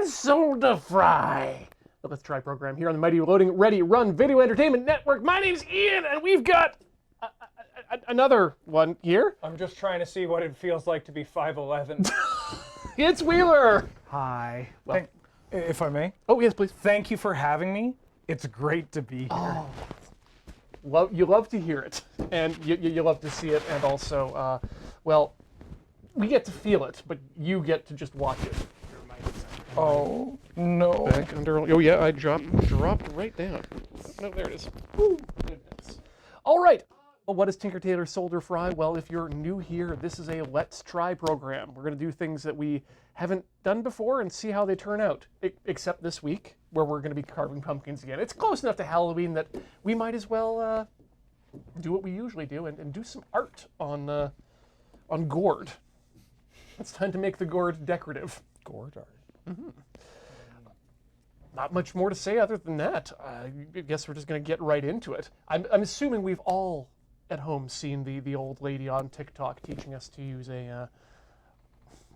a soda fry. The Let's Try program here on the Mighty Loading Ready Run Video Entertainment Network. My name's Ian, and we've got another one here. I'm just trying to see what it feels like to be 5'11". It's Wheeler. Hi. Well, If I may. Oh, yes, please. Thank you for having me. It's great to be here. Oh, you love to hear it, and you love to see it, and also, well, we get to feel it, but you get to just watch it. Oh, no. Back under. Oh yeah, I dropped right down. No, there it is. Woo, goodness. All right. Well, what is Tinker Tailor Soldier Fry? Well, if you're new here, this is a Let's Try program. We're going to do things that we haven't done before and see how they turn out. Except this week, where we're going to be carving pumpkins again. It's close enough to Halloween that we might as well do what we usually do and do some art on gourd. It's time to make the gourd decorative. Gourd art. Mm-hmm. Not much more to say other than that. I guess we're just going to get right into it. I'm assuming we've all at home seen the old lady on TikTok teaching us to use a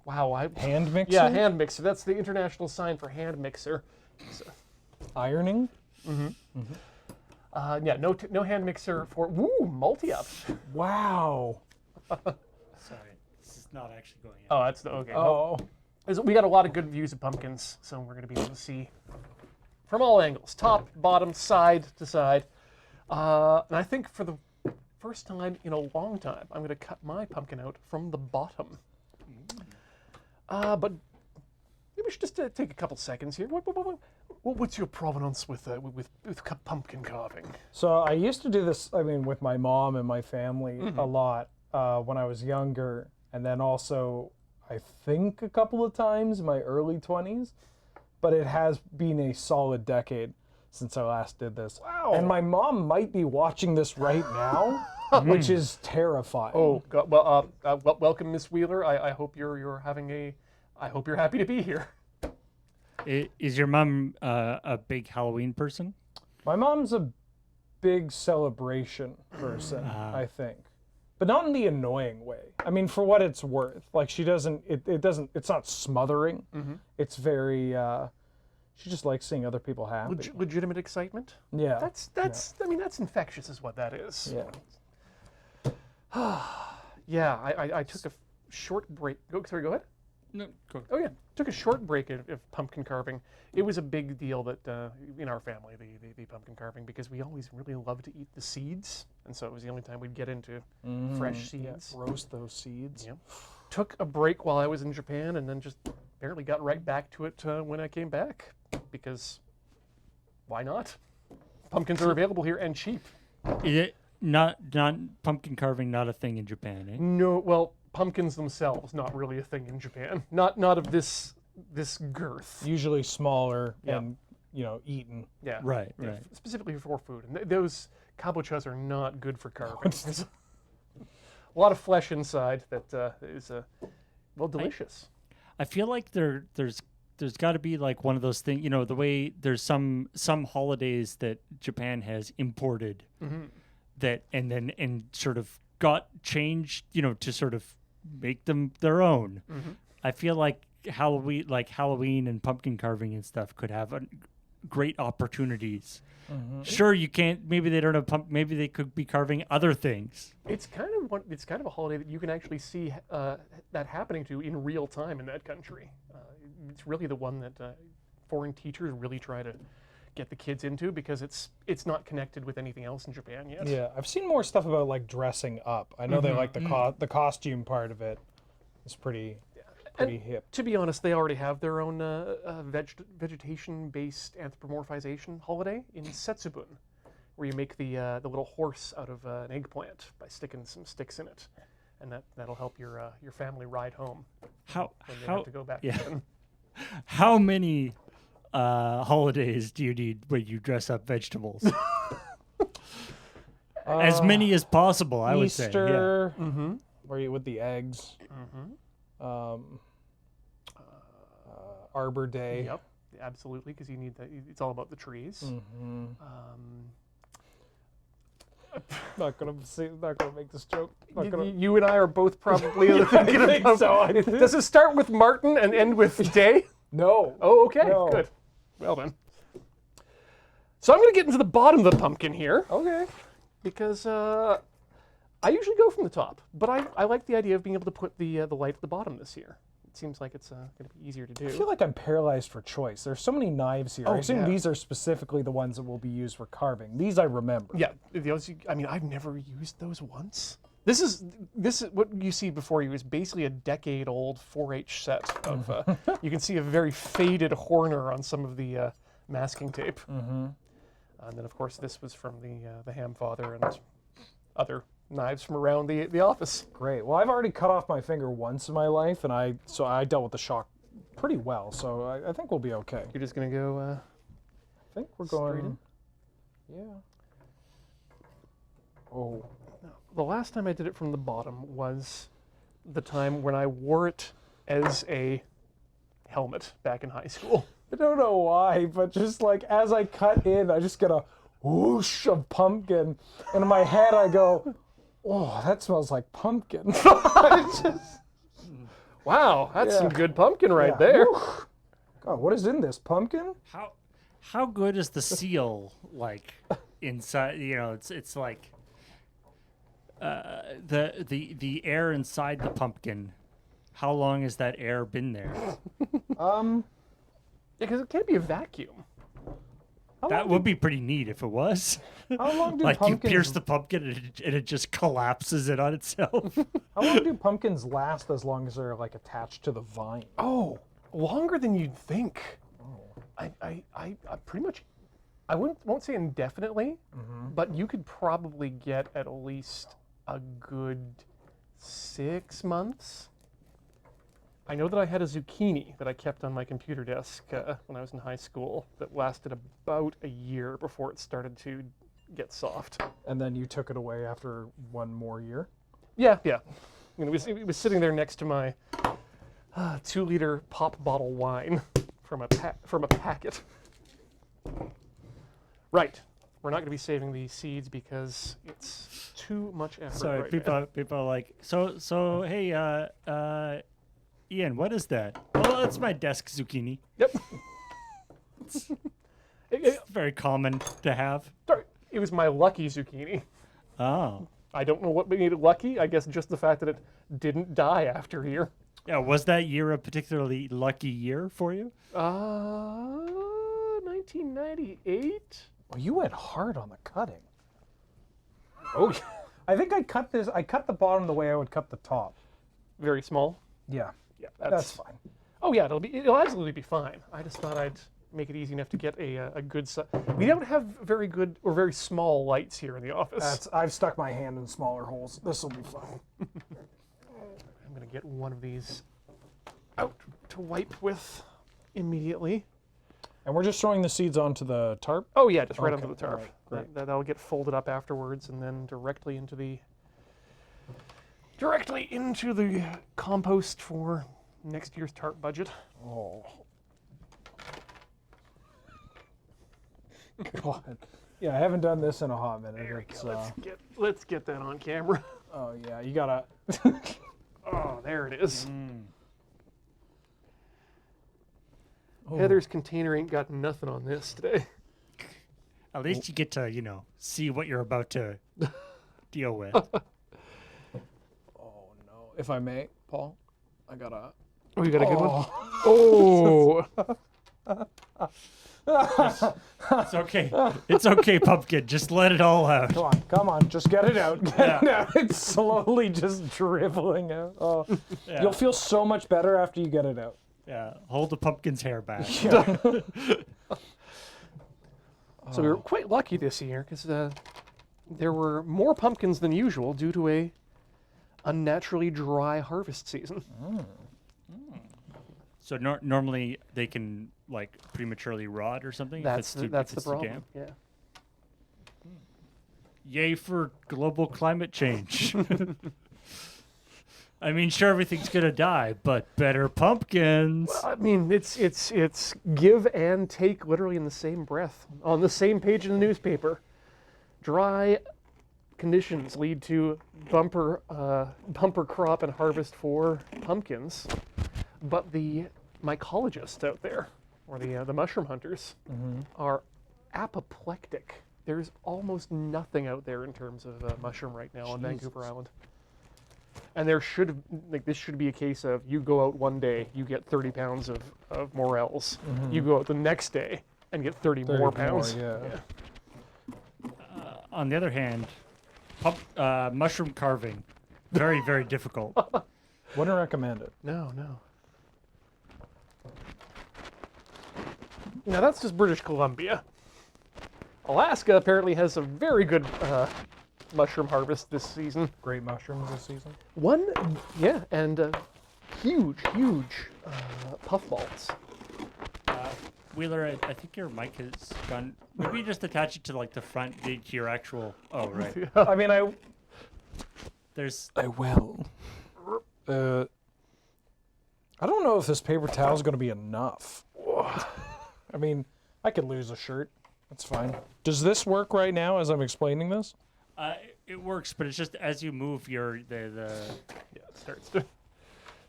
Hand mixer? Yeah, hand mixer. That's the international sign for hand mixer. So, Ironing? mm-hmm. Mm-hmm. Yeah, no hand mixer for multi-up. Wow. Sorry, this is not actually going in. Oh, that's the okay. Oh. We got a lot of good views of pumpkins, so we're going to be able to see from all angles, top, bottom, side to side. And I think for the first time in a long time, I'm going to cut my pumpkin out from the bottom. But maybe we should just take a couple seconds here. What's your provenance with pumpkin carving? So I used to do this, with my mom and my family a lot when I was younger, and then also I think a couple of times in my early 20s, but it has been a solid decade since I last did this. Wow. And my mom might be watching this right now, which is terrifying. Oh, God. Well, welcome, Miss Wheeler. I hope you're having I hope you're happy to be here. Is your mom a big Halloween person? My mom's a big celebration person, I think. But not in the annoying way. For what it's worth. Like, she doesn't, it's not smothering. Mm-hmm. It's very, she just likes seeing other people happy. Legitimate excitement? Yeah. That's that's infectious is what that is. Yeah. Yeah, I took a short break. Sorry, go ahead. No, go. Oh yeah, took a short break of pumpkin carving. It was a big deal that in our family, the pumpkin carving, because we always really loved to eat the seeds, and so it was the only time we'd get into fresh seeds. Yeah, roast those seeds. Yeah. Took a break while I was in Japan, and then just barely got right back to it when I came back, because why not? Pumpkins are available here and cheap. Is it not pumpkin carving? Not a thing in Japan, eh? No, well, pumpkins themselves not really a thing in Japan. Not of this girth. Usually smaller and eaten. Yeah. Right. Specifically for food. And those kabochas are not good for carving. There's a lot of flesh inside that is delicious. I feel like there's got to be like one of those things, the way there's some holidays that Japan has imported that and sort of got changed, to sort of make them their own. Mm-hmm. I feel like Halloween and pumpkin carving and stuff could have great opportunities. Mm-hmm. Sure, you can't. Maybe they don't have maybe they could be carving other things. It's kind of a holiday that you can actually see that happening to in real time in that country. It's really the one that foreign teachers really try to get the kids into, because it's not connected with anything else in Japan yet. Yeah, I've seen more stuff about like dressing up. I know they like the costume part of it. It's pretty hip. To be honest, they already have their own vegetation-based anthropomorphization holiday in Setsubun, where you make the little horse out of an eggplant by sticking some sticks in it, and that'll help your family ride home. When they have to go back. Yeah. How many holidays do you need when you dress up vegetables? As many as possible, I would say. Easter, where you with the eggs. Arbor Day. Yep, absolutely, because you need it's all about the trees. Not gonna make this joke. You and I are both probably thinking I think about. so. Does it start with Martin and end with Day? No. Oh, okay, No. good. Well then. So I'm going to get into the bottom of the pumpkin here Okay. because I usually go from the top, but I like the idea of being able to put the light at the bottom this year. It seems like it's going to be easier to do. I feel like I'm paralyzed for choice. There's so many knives here. Oh, I assume yeah. these are specifically the ones that will be used for carving. These I remember. Yeah, I mean, I've never used those once. This is what you see before you is basically a decade-old 4-H set of. You can see a very faded Horner on some of the masking tape, and then of course this was from the Hamfather and other knives from around the office. Great. Well, I've already cut off my finger once in my life, and I dealt with the shock pretty well. So I think we'll be okay. You're just gonna go. I think we're straight going. Yeah. Oh. The last time I did it from the bottom was the time when I wore it as a helmet back in high school. I don't know why, but just like as I cut in, I just get a whoosh of pumpkin, and in my head I go, "Oh, that smells like pumpkin." It's just, Wow, that's some Yeah. good pumpkin right yeah. there. Whew. God, what is in this pumpkin? How good is the seal like inside? You know, it's like the air inside the pumpkin. How long has that air been there? Because it can't be a vacuum. That would be pretty neat if it was. How long do Like you pumpkins? pierce the pumpkin and it just collapses it on itself. How long do pumpkins last as long as they're like attached to the vine? Oh, longer than you'd think. I pretty much, I won't say indefinitely, but you could probably get at least a good 6 months. I know that I had a zucchini that I kept on my computer desk when I was in high school that lasted about a year before it started to get soft. And then you took it away after one more year? Yeah. You know, it was sitting there next to my 2-liter pop bottle wine from a packet. Right. We're not going to be saving these seeds because it's too much effort. Sorry, right now. people are like, so hey, Ian, what is that? Oh, that's my desk zucchini. Yep. It's very common to have. Sorry, it was my lucky zucchini. Oh. I don't know what made it lucky. I guess just the fact that it didn't die after a year. Yeah, was that year a particularly lucky year for you? 1998. Well, you went hard on the cutting. Oh, I think I cut the bottom the way I would cut the top. very small. Yeah, Yeah, that's fine. Oh yeah, it'll absolutely be fine. I just thought I'd make it easy enough to get a good. We don't have very good or very small lights here in the office. I've stuck my hand in smaller holes. This will be fine. I'm gonna get one of these out to wipe with immediately. And we're just throwing the seeds onto the tarp? Oh yeah, just right Okay, onto the tarp. alright, great. That'll get folded up afterwards, and then directly into the compost for next year's tarp budget. Oh. God. Yeah, I haven't done this in a hot minute. There we It's, go. Let's get that on camera. oh yeah, you gotta. Oh, there it is. Oh. Heather's container ain't got nothing on this today. At least you get to, see what you're about to deal with. Oh no! If I may, Paul, I gotta. Oh, you got a good one? Oh. Oh! It's okay. It's okay, Pumpkin. Just let it all out. Come on, just get it out. Get Yeah. it out. It's slowly just dribbling out. Oh. Yeah. You'll feel so much better after you get it out. Yeah, hold the pumpkin's hair back. So we were quite lucky this year because there were more pumpkins than usual due to a unnaturally dry harvest season. So normally they can like prematurely rot or something. That's if the it's too problem. damp. Yeah. Yay for global climate change. I mean, sure, everything's gonna die, but better pumpkins. I mean, it's give and take literally in the same breath on the same page in the newspaper. Dry conditions lead to bumper crop and harvest for pumpkins, but the mycologists out there, or the mushroom hunters, are apoplectic. There's almost nothing out there in terms of mushroom right now on Vancouver Island. And this should be a case of you go out one day, you get 30 pounds of morels. You go out the next day and get 30 more pounds. yeah. On the other hand, mushroom carving, very, very difficult. Wouldn't recommend it. No. Now that's just British Columbia. Alaska apparently has a very good mushroom harvest this season. Great mushrooms this season. And huge puffballs. Wheeler, I think your mic has gone. Maybe just attach it to like the front to your actual. Oh right. I mean, There's. I will. I don't know if this paper towel is going to be enough. I mean, I could lose a shirt. That's fine. Does this work right now as I'm explaining this? It works, but it's just as you move your Yeah, it starts to.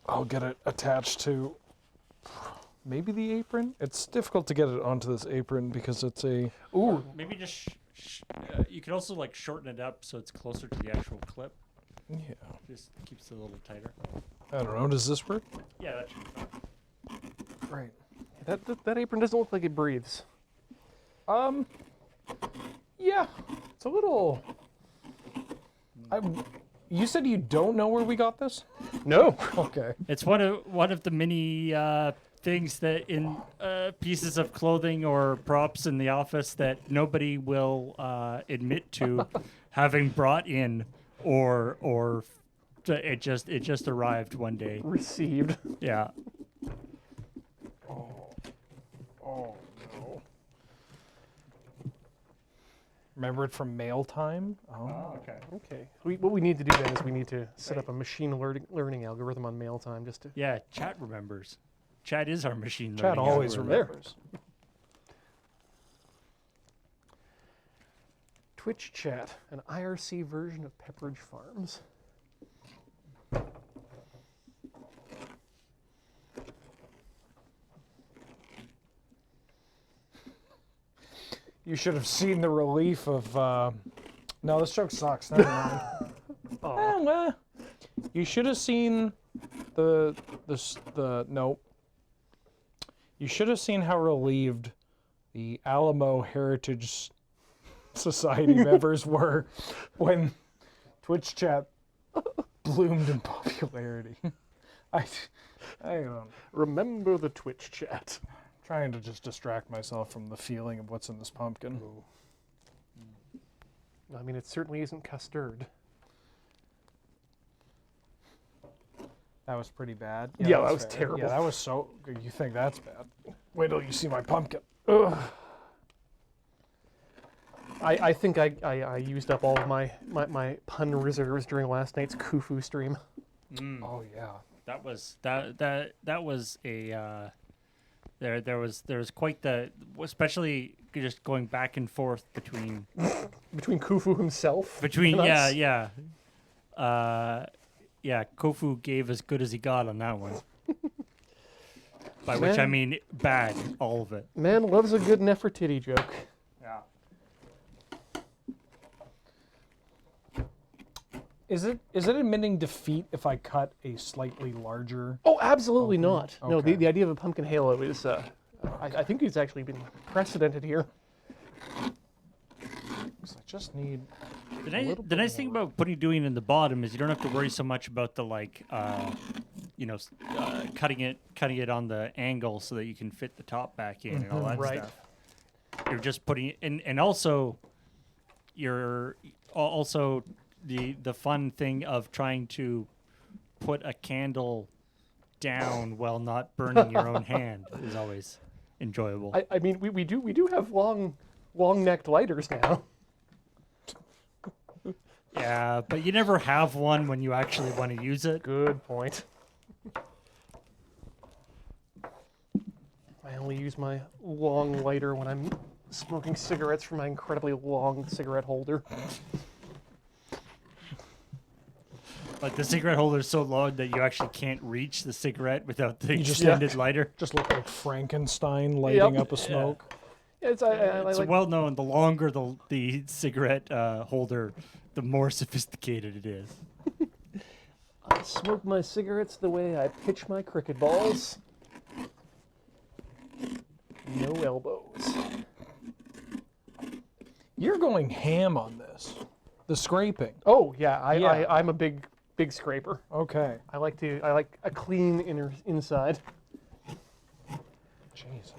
I'll get it attached to maybe the apron. It's difficult to get it onto this apron because it's a. Ooh. maybe just. You could also like shorten it up so it's closer to the actual clip. Yeah. Just keeps it a little tighter. I don't know. Does this work? Yeah, that should be fine. Right. That apron doesn't look like it breathes. Yeah. It's a little. You said you don't know where we got this? No. Okay. It's one of the many things that in pieces of clothing or props in the office that nobody will admit to having brought in or it just arrived one day. Received. Yeah. Oh no. Remember it from mail time? Oh. Okay. Okay. What we need to do then is we need to set up a machine learning algorithm on mail time just to. Yeah, chat remembers. Chat is our machine Chad learning always algorithm. remembers. Twitch chat, an IRC version of Pepperidge Farms. You should have seen the relief of. No, this joke sucks. Never mind. Well, you should have seen the nope. You should have seen how relieved the Alamo Heritage Society members were when Twitch chat bloomed in popularity. I don't. Remember the Twitch chat. Trying to just distract myself from the feeling of what's in this pumpkin. I mean, it certainly isn't custard. That was pretty bad. Yeah, that that's was fair. terrible. Yeah, that was so. You think that's bad? Wait till you see my pumpkin. Ugh. I think I used up all of my pun reserves during last night's Kufu stream. Oh yeah. That was a there was quite the, especially just going back and forth between Kufu himself. between and yeah us. yeah Kofu gave as good as he got on that one. By which I mean bad, all of it. Man loves a good Nefertiti joke. Yeah. Is it admitting defeat if I cut a slightly larger? Oh, absolutely not. No, Okay. the idea of a pumpkin halo is, I think it's actually been precedented here. 'Cause I just need. The nice thing about doing it in the bottom is you don't have to worry so much about the cutting it on the angle so that you can fit the top back in and all that Right. stuff. You're just putting it in, and also you're also the fun thing of trying to put a candle down while not burning your own hand is always enjoyable. I mean, we do have long necked lighters now. Yeah, but you never have one when you actually want to use it. Good point. I only use my long lighter when I'm smoking cigarettes from my incredibly long cigarette holder. Like the cigarette holder is so long that you actually can't reach the cigarette without the just- extended lighter. Just look like Frankenstein lighting Yep. up a smoke. It's It's like well known. The longer the cigarette holder, the more sophisticated it is. I smoke my cigarettes the way I pitch my cricket balls. No elbows. You're going ham on this. The scraping. Oh yeah, Yeah. I'm a big scraper. Okay. I like a clean inside. Jesus.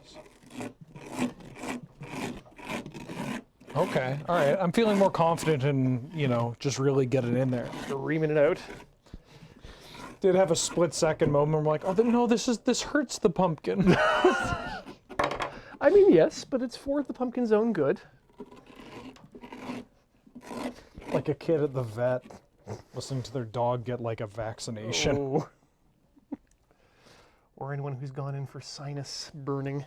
Okay. All right. I'm feeling more confident in, just really getting in there. Reaming it out. Did have a split second moment where I'm like, oh no, this hurts the pumpkin. I mean, yes, but it's for the pumpkin's own good. Like a kid at the vet listening to their dog get like a vaccination. Oh. Or anyone who's gone in for sinus burning.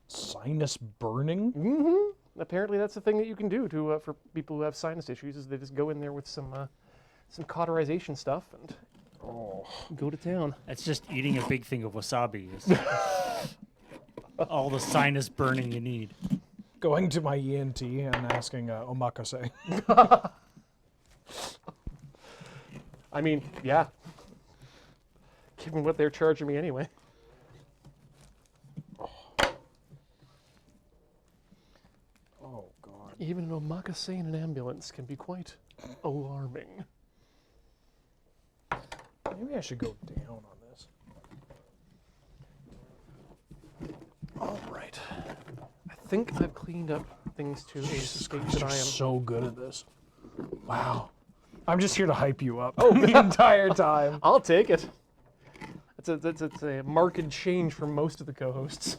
Sinus burning? Mm-hmm. Apparently, that's the thing that you can do to for people who have sinus issues. Is they just go in there with some cauterization stuff and go to town. That's just eating a big thing of wasabi. Is all the sinus burning you need. Going to my ENT and asking omakase. I mean, yeah. Given what they're charging me anyway. Oh God. Even an omakase in an ambulance can be quite alarming. Maybe I should go down on this. All right. I think I've cleaned up things to a state that You're I am. so good at this. Wow. I'm just here to hype you up the entire time. I'll take it. It's a marked change from most of the co-hosts.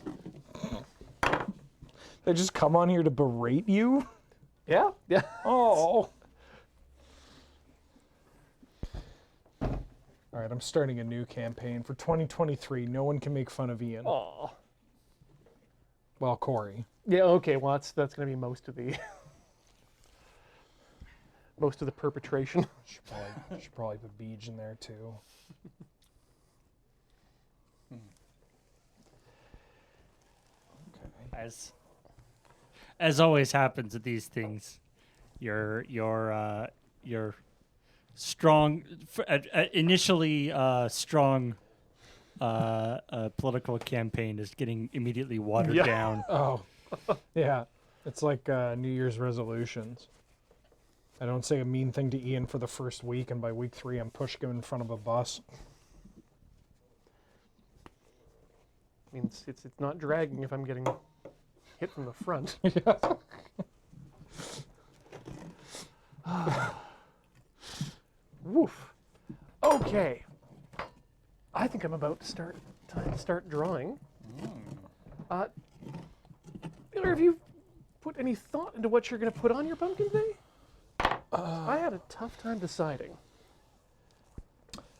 They just come on here to berate you? Yeah, yeah. Oh. All right, I'm starting a new campaign for 2023. No one can make fun of Ian. Aw. Well, Corey. Yeah. Okay. Well, that's going to be most of the perpetration. Should probably put Beej in there too. Okay. As always happens at these things, your strong, initially strong political campaign is getting immediately watered Yeah. down. Oh, yeah. It's like New Year's resolutions. I don't say a mean thing to Ian for the first week, and by week 3, I'm pushing him in front of a bus. I mean, it's not dragging if I'm getting hit from the front. Woof. Okay. I think I'm about to start drawing. Taylor, have you put any thought into what you're going to put on your pumpkin thing? I had a tough time deciding.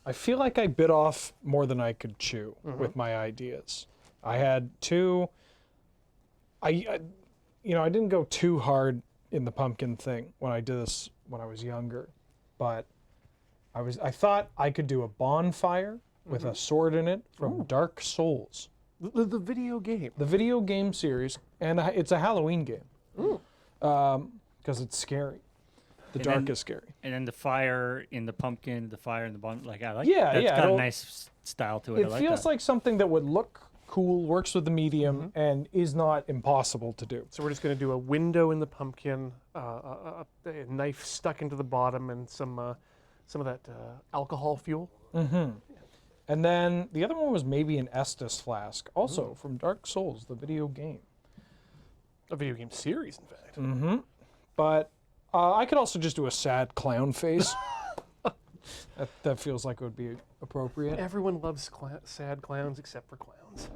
I feel like I bit off more than I could chew with my ideas. I had two. I didn't go too hard in the pumpkin thing when I did this when I was younger, but I thought I could do a bonfire with a sword in it from Dark Souls, The video game. the video game series, and it's a Halloween game because it's scary. The And dark then- is scary. And then the fire in the pumpkin, the fire in the bun. Like I like. Yeah, that's yeah, got a it'll- nice style to it. It I like feels that. like something that would look cool, works with the medium, and is not impossible to do. So we're just going to do a window in the pumpkin, a knife stuck into the bottom, and some of that alcohol fuel. And then the other one was maybe an Estus flask, also from Dark Souls, the video game. A video game series, in fact. But I could also just do a sad clown face. that feels like it would be appropriate. Everyone loves sad clowns except for clowns.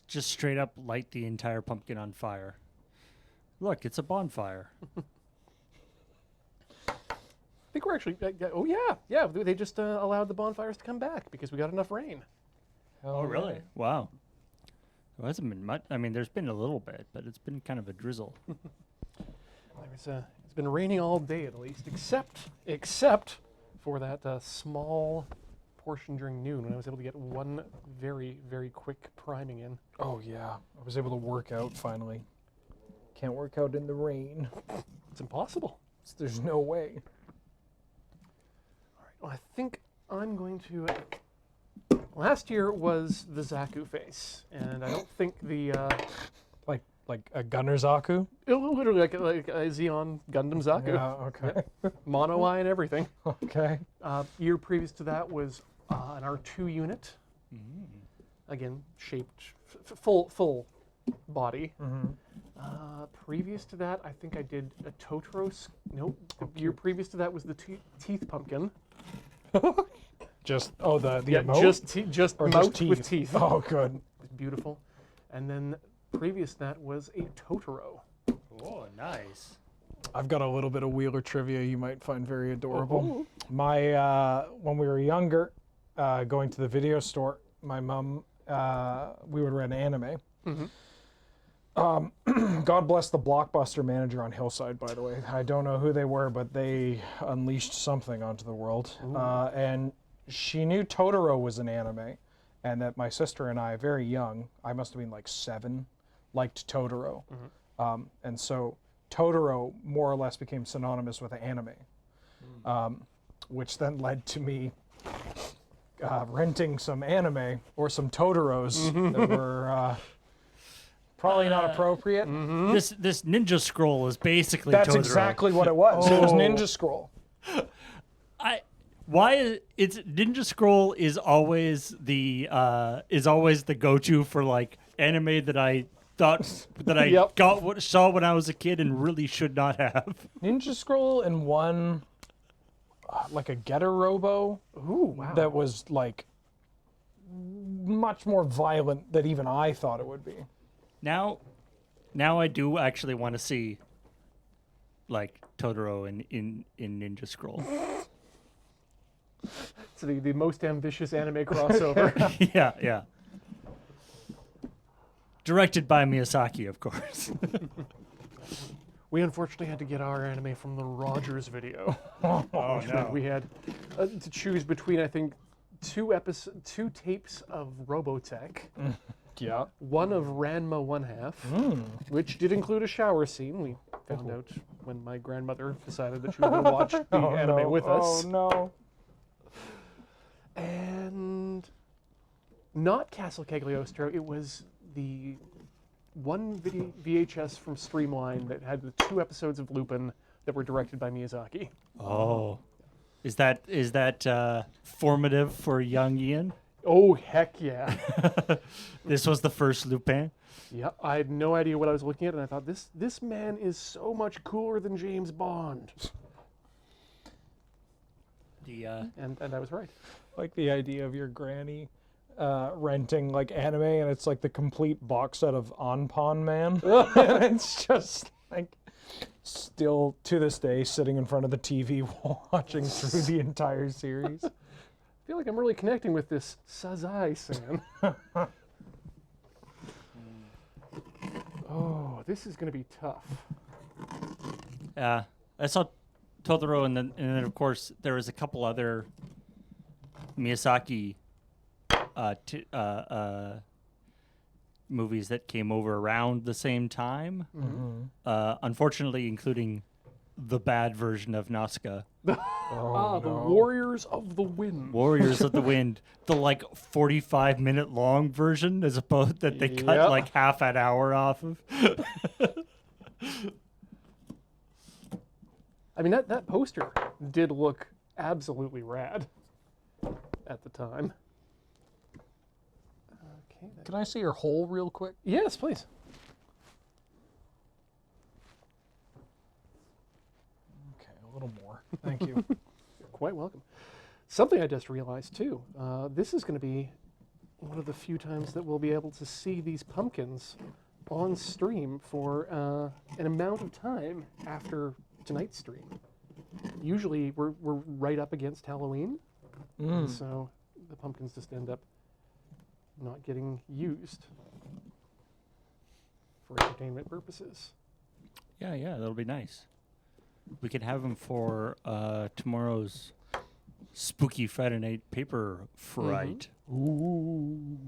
Just straight up light the entire pumpkin on fire. Look, it's a bonfire. I think we're actually. Oh yeah. They just allowed the bonfires to come back because we got enough rain. Hell Oh, yeah. really? Wow. There hasn't been much. I mean, there's been a little bit, but it's been kind of a drizzle. It's been raining all day at least, except for that small portion during noon when I was able to get one very, very quick priming in. Oh yeah, I was able to work out finally. Can't work out in the rain. It's impossible. There's no way. All right, well, I think I'm going to... last year was the Zaku face, and I don't think the... Like a Gunner Zaku? literally like a Xeon Gundam Zaku. Yeah, okay. Mono eye and everything. Okay. Year previous to that was an R2 unit. Again, shaped, full body. Previous to that, I think I did a Totoro. Nope. The year previous to that was the teeth pumpkin. Just the Yeah, emote? just Or mouth just teeth? with teeth. Oh, good. It's beautiful. And then previous to that was a Totoro. Oh, nice. I've got a little bit of Wheeler trivia you might find very adorable. My when we were younger, going to the video store, my mom, we would rent anime. God bless the Blockbuster manager on Hillside, by the way. I don't know who they were, but they unleashed something onto the world. And she knew Totoro was an anime, and that my sister and I, very young, I must have been like 7, liked Totoro. And so Totoro more or less became synonymous with anime, which then led to me renting some anime or some Totoros that were probably not appropriate. This Ninja Scroll is basically That's Totoro. exactly what it was. It was Ninja Scroll. It's Ninja Scroll is always the go-to for like anime that I thought that I saw when I was a kid and really should not have. Ninja Scroll and one like a Getter Robo. Ooh, wow. That was like much more violent than even I thought it would be. Now I do actually want to see like Totoro in Ninja Scroll. It's the most ambitious anime crossover. Yeah. Directed by Miyazaki, of course. We unfortunately had to get our anime from the Rogers video. Oh Which meant we had to choose between, I think, 2 tapes of Robotech, Yeah. one of Ranma 1/2, which did include a shower scene. We found out when my grandmother decided that she was going to watch the anime with us. Oh no. And not Castle Cagliostro, it was the one VHS from Streamline that had the 2 episodes of Lupin that were directed by Miyazaki. Oh. Is that formative for young Ian? Oh, heck yeah. This was the first Lupin? Yeah, I had no idea what I was looking at, and I thought, this man is so much cooler than James Bond. And I was right. Like the idea of your granny renting like anime, and it's like the complete box set of Anpan Man. And it's just like still to this day sitting in front of the TV watching through the entire series. I feel like I'm really connecting with this Sazai-san. Oh, this is going to be tough. Yeah. I saw Totoro, and then of course there was a couple other Miyazaki movies that came over around the same time. Unfortunately, including the bad version of Nazca. The Warriors of the Wind. Warriors of the Wind, the like 45-minute long version, as opposed that they cut like half an hour off of. I mean, that poster did look absolutely rad at the time. Okay. Can I see your hole real quick? Yes, please. Okay, a little more. Thank you. You're quite welcome. Something I just realized too. This is going to be one of the few times that we'll be able to see these pumpkins on stream for an amount of time after tonight's stream. Usually we're right up against Halloween, and so the pumpkins just end up not getting used for entertainment purposes. Yeah, that'll be nice. We could have them for tomorrow's spooky Friday night paper fright. Ooh.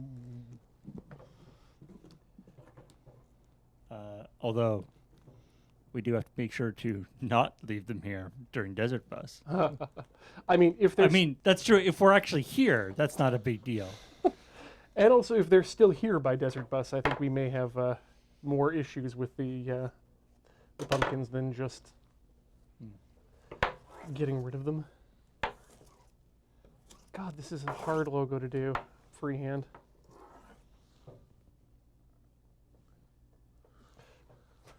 Although we do have to make sure to not leave them here during Desert Bus. I mean, if there's, That's true. If we're actually here, that's not a big deal. and also if they're still here by Desert Bus, I think we may have more issues with the pumpkins than just getting rid of them. God, this is a hard logo to do freehand.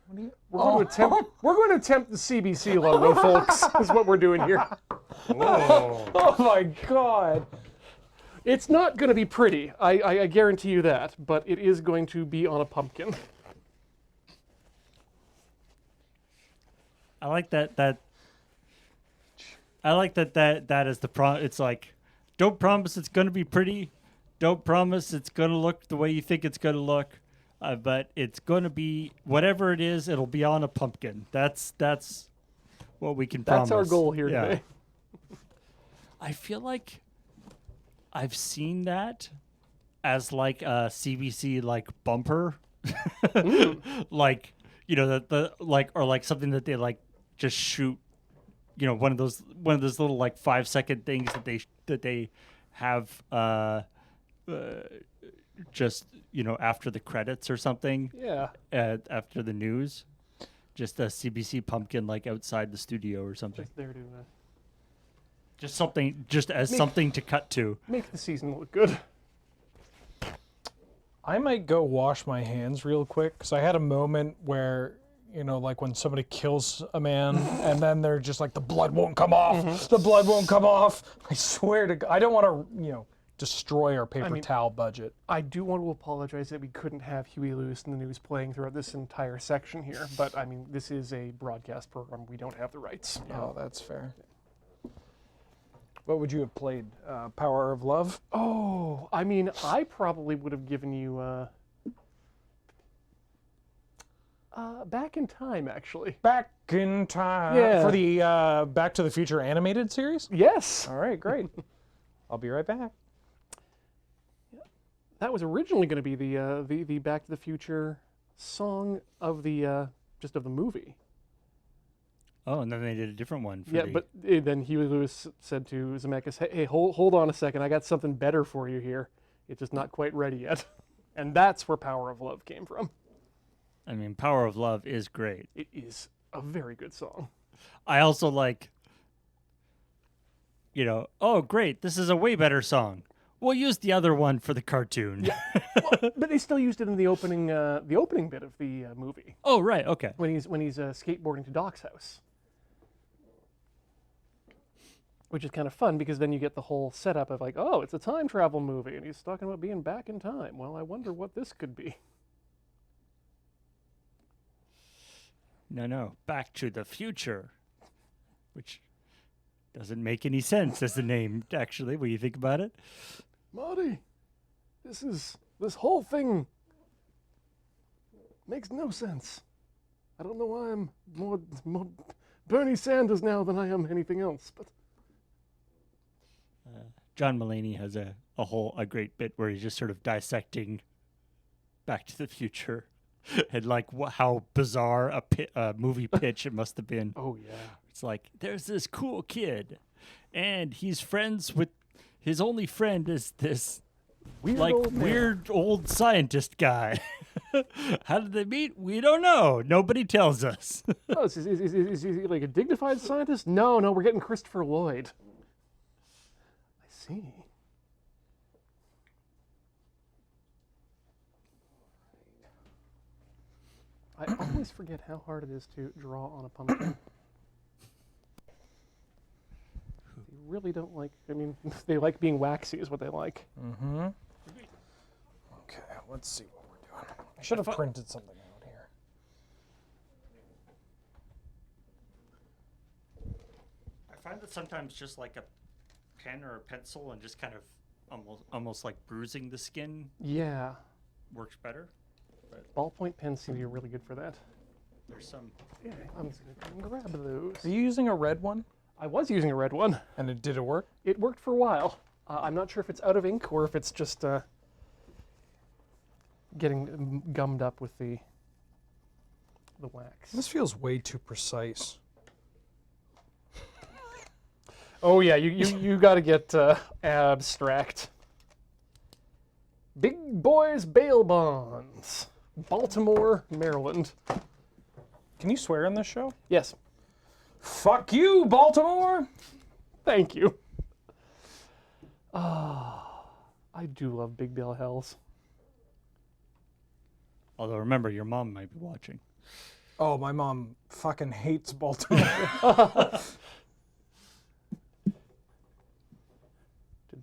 We're going to attempt the CBC logo, folks. Is what we're doing here. Oh my God. It's not going to be pretty. I guarantee you that, but it is going to be on a pumpkin. I like that. I like that is the It's like, don't promise it's going to be pretty. Don't promise it's going to look the way you think it's going to look. But it's going to be whatever it is. It'll be on a pumpkin. That's what we can promise. That's our goal here today. I feel like I've seen that as like a CBC like bumper, like or like something that they like just shoot. One of those little like 5-second things that they have just after the credits or something. Yeah. After the news, just a CBC pumpkin like outside the studio or something. Just there to Just something, just as something to cut to. make the season look good. I might go wash my hands real quick because I had a moment where, like when somebody kills a man and then they're just like, the blood won't come off. The blood won't come off. I swear to God, I don't want to, destroy our paper towel budget. I do want to apologize that we couldn't have Huey Lewis in the news playing throughout this entire section here, but I mean, this is a broadcast program. We don't have the rights. Oh, that's fair. What would you have played? Power of Love? Oh, I mean, I probably would have given you Back in Time, actually. Back in Time. Yeah. For the Back to the Future animated series? Yes. All right, great. I'll be right back. That was originally going to be the Back to the Future song of the just of the movie. Oh, and then they did a different one. But then Huey Lewis said to Zemeckis, "Hey, hold on a second. I got something better for you here. It's just not quite ready yet." And that's where Power of Love came from. I mean, Power of Love is great. It is a very good song. I also like, oh, great, this is a way better song. We'll use the other one for the cartoon. Yeah. Well, but they still used it in the opening bit of the movie. Oh, right, okay. When he's skateboarding to Doc's house. Which is kind of fun because then you get the whole setup of like, oh, it's a time travel movie and he's talking about being back in time. Well, I wonder what this could be. No, Back to the Future, which doesn't make any sense as the name, actually, when you think about it. Marty, this whole thing makes no sense. I don't know why I'm more Bernie Sanders now than I am anything else, but John Mulaney has a great bit where he's just sort of dissecting Back to the Future and like how bizarre a movie pitch it must have been. Oh yeah. It's like, there's this cool kid and he's friends with his only friend is this weird old scientist guy. How did they meet? We don't know. Nobody tells us. Oh, is he like a dignified scientist? No, we're getting Christopher Lloyd. I see. I always forget how hard it is to draw on a pumpkin. They really don't like, they like being waxy is what they like. Mm-hmm. Okay, let's see what we're doing. I should have printed something out here. I find that sometimes just like a pen or a pencil and just kind of almost like bruising the skin Yeah. works better. Ballpoint pens seem to be really good for that. There's some. Yeah, I'm just going to grab those. Are you using a red one? I was using a red one. And did it work? It worked for a while. I'm not sure if it's out of ink or if it's just getting gummed up with the wax. This feels way too precise. Oh yeah, you got to get abstract. Big Boys Bail Bonds, Baltimore, Maryland. Can you swear on this show? Yes, Fuck you, Baltimore! thank you. I do love Big Bill Hells. Although remember, your mom might be watching. Oh, my mom fucking hates Baltimore.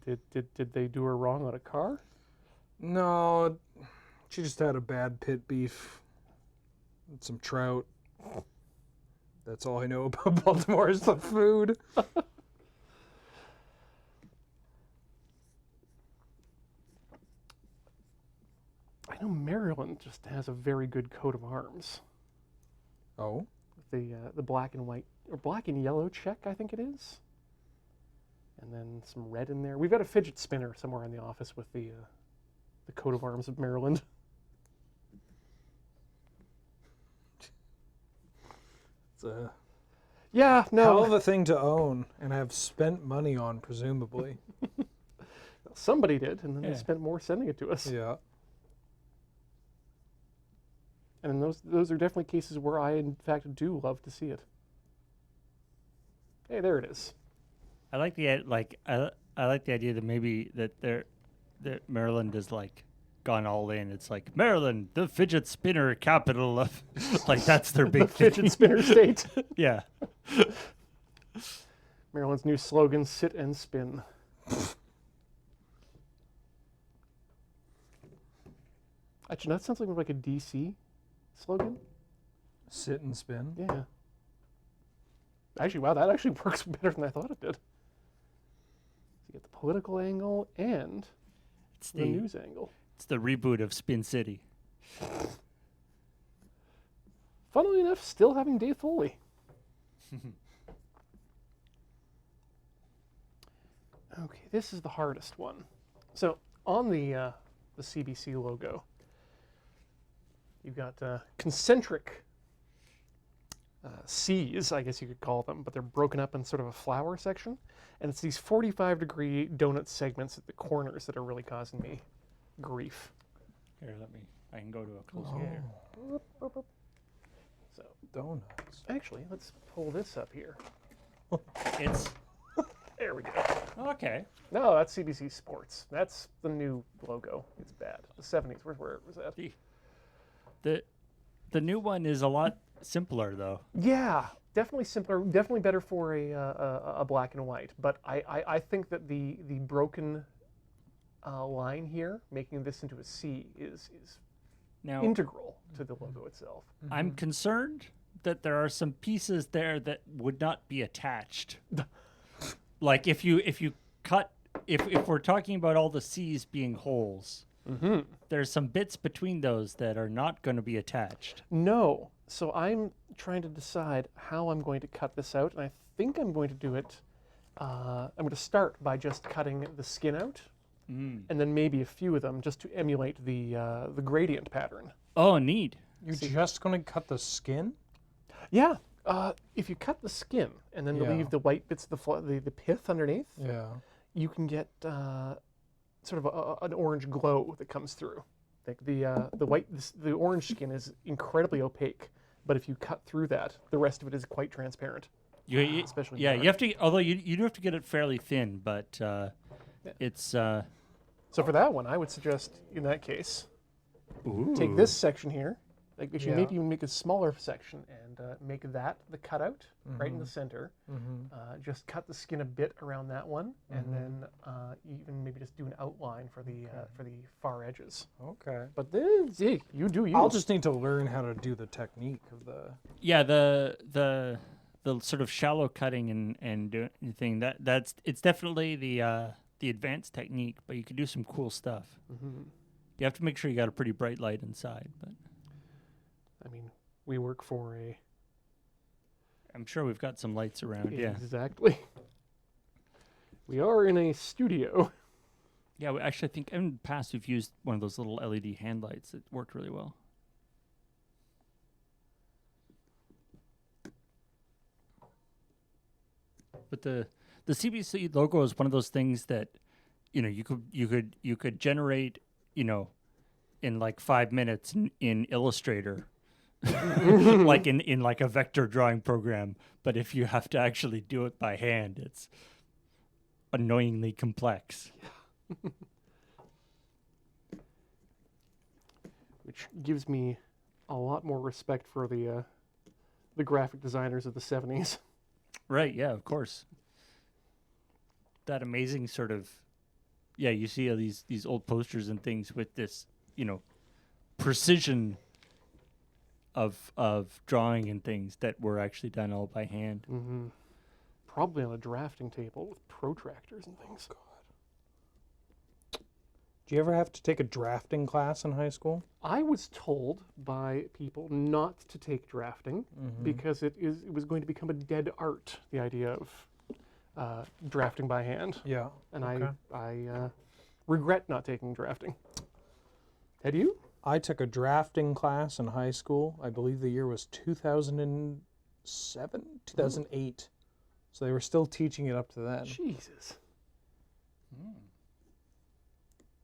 Did they do her wrong on a car? No, she just had a bad pit beef and some trout. That's all I know about Baltimore is the food. I know Maryland just has a very good coat of arms. Oh? The black and white, or black and yellow check, I think it is. And then some red in there. We've got a fidget spinner somewhere in the office with the coat of arms of Maryland. It's a Yeah, no. hell of a thing to own and have spent money on, presumably. Somebody did, and then they Yeah. spent more sending it to us. Yeah. And those are definitely cases where I, in fact, do love to see it. Hey, there it is. I like the I like the idea that maybe that Maryland is like gone all in. It's like Maryland, the fidget spinner capital of like that's their big Fidget thing. spinner state. Yeah. Maryland's new slogan, sit and spin. Actually, that sounds like a DC slogan. Sit and spin. Yeah. Actually, wow, that actually works better than I thought it did. So you get the political angle and It's the news angle. It's the reboot of Spin City. Funnily enough, still having Dave Foley. Okay, this is the hardest one. So on the CBC logo, you've got concentric C's, I guess you could call them, but they're broken up in sort of a flower section. And it's these 45-degree donut segments at the corners that are really causing me grief. Here, I can go to a closer here. So Donuts. actually, let's pull this up here. It's There we go. okay. No, that's CBC Sports. That's the new logo. It's bad. The 70s. Where was that? The new one is a lot simpler though. Yeah, definitely simpler. Definitely better for a black and white. But I think that the broken line here, making this into a C, is Now integral to the logo itself. I'm concerned that there are some pieces there that would not be attached. Like if we're talking about all the C's being holes, there's some bits between those that are not going to be attached. No. So I'm trying to decide how I'm going to cut this out, and I think I'm going to do it. I'm going to start by just cutting the skin out, and then maybe a few of them just to emulate the gradient pattern. Oh, neat. You're just going to cut the skin? Yeah. If you cut the skin and then Yeah. leave the white bits, the pith underneath, Yeah. you can get sort of an orange glow that comes through. Like the orange skin is incredibly opaque, but if you cut through that, the rest of it is quite transparent. Especially yeah, dark. you have to. Although you do have to get it fairly thin, but it's. So for that one, I would suggest in that case, Ooh. take this section here. Like actually, Yeah. maybe even make a smaller section and make that the cutout right in the center. Just cut the skin a bit around that one, and then even maybe just do an outline for the far edges. Okay. But then, see, you do you. I'll just need to learn how to do the technique of the... Yeah, the sort of shallow cutting and doing thing it's definitely the advanced technique, but you can do some cool stuff. You have to make sure you got a pretty bright light inside, but. I mean, we work for I'm sure we've got some lights around. Yeah. Exactly. We are in a studio. Yeah. Actually, I think in the past we've used one of those little LED hand lights that worked really well. But the CBC logo is one of those things that, you could generate, in like 5 minutes in Illustrator, like in like a vector drawing program. But if you have to actually do it by hand, it's annoyingly complex. Which gives me a lot more respect for the graphic designers of the 70s. Right, yeah, of course. That amazing sort of, yeah, you see these old posters and things with this, precision of drawing and things that were actually done all by hand. Mm-hmm. Probably on a drafting table with protractors and things. Do you ever have to take a drafting class in high school? I was told by people not to take drafting because it was going to become a dead art, the idea of drafting by hand. Yeah. And okay. I regret not taking drafting. Had you? I took a drafting class in high school. I believe the year was 2007, 2008. So they were still teaching it up to then. Jesus.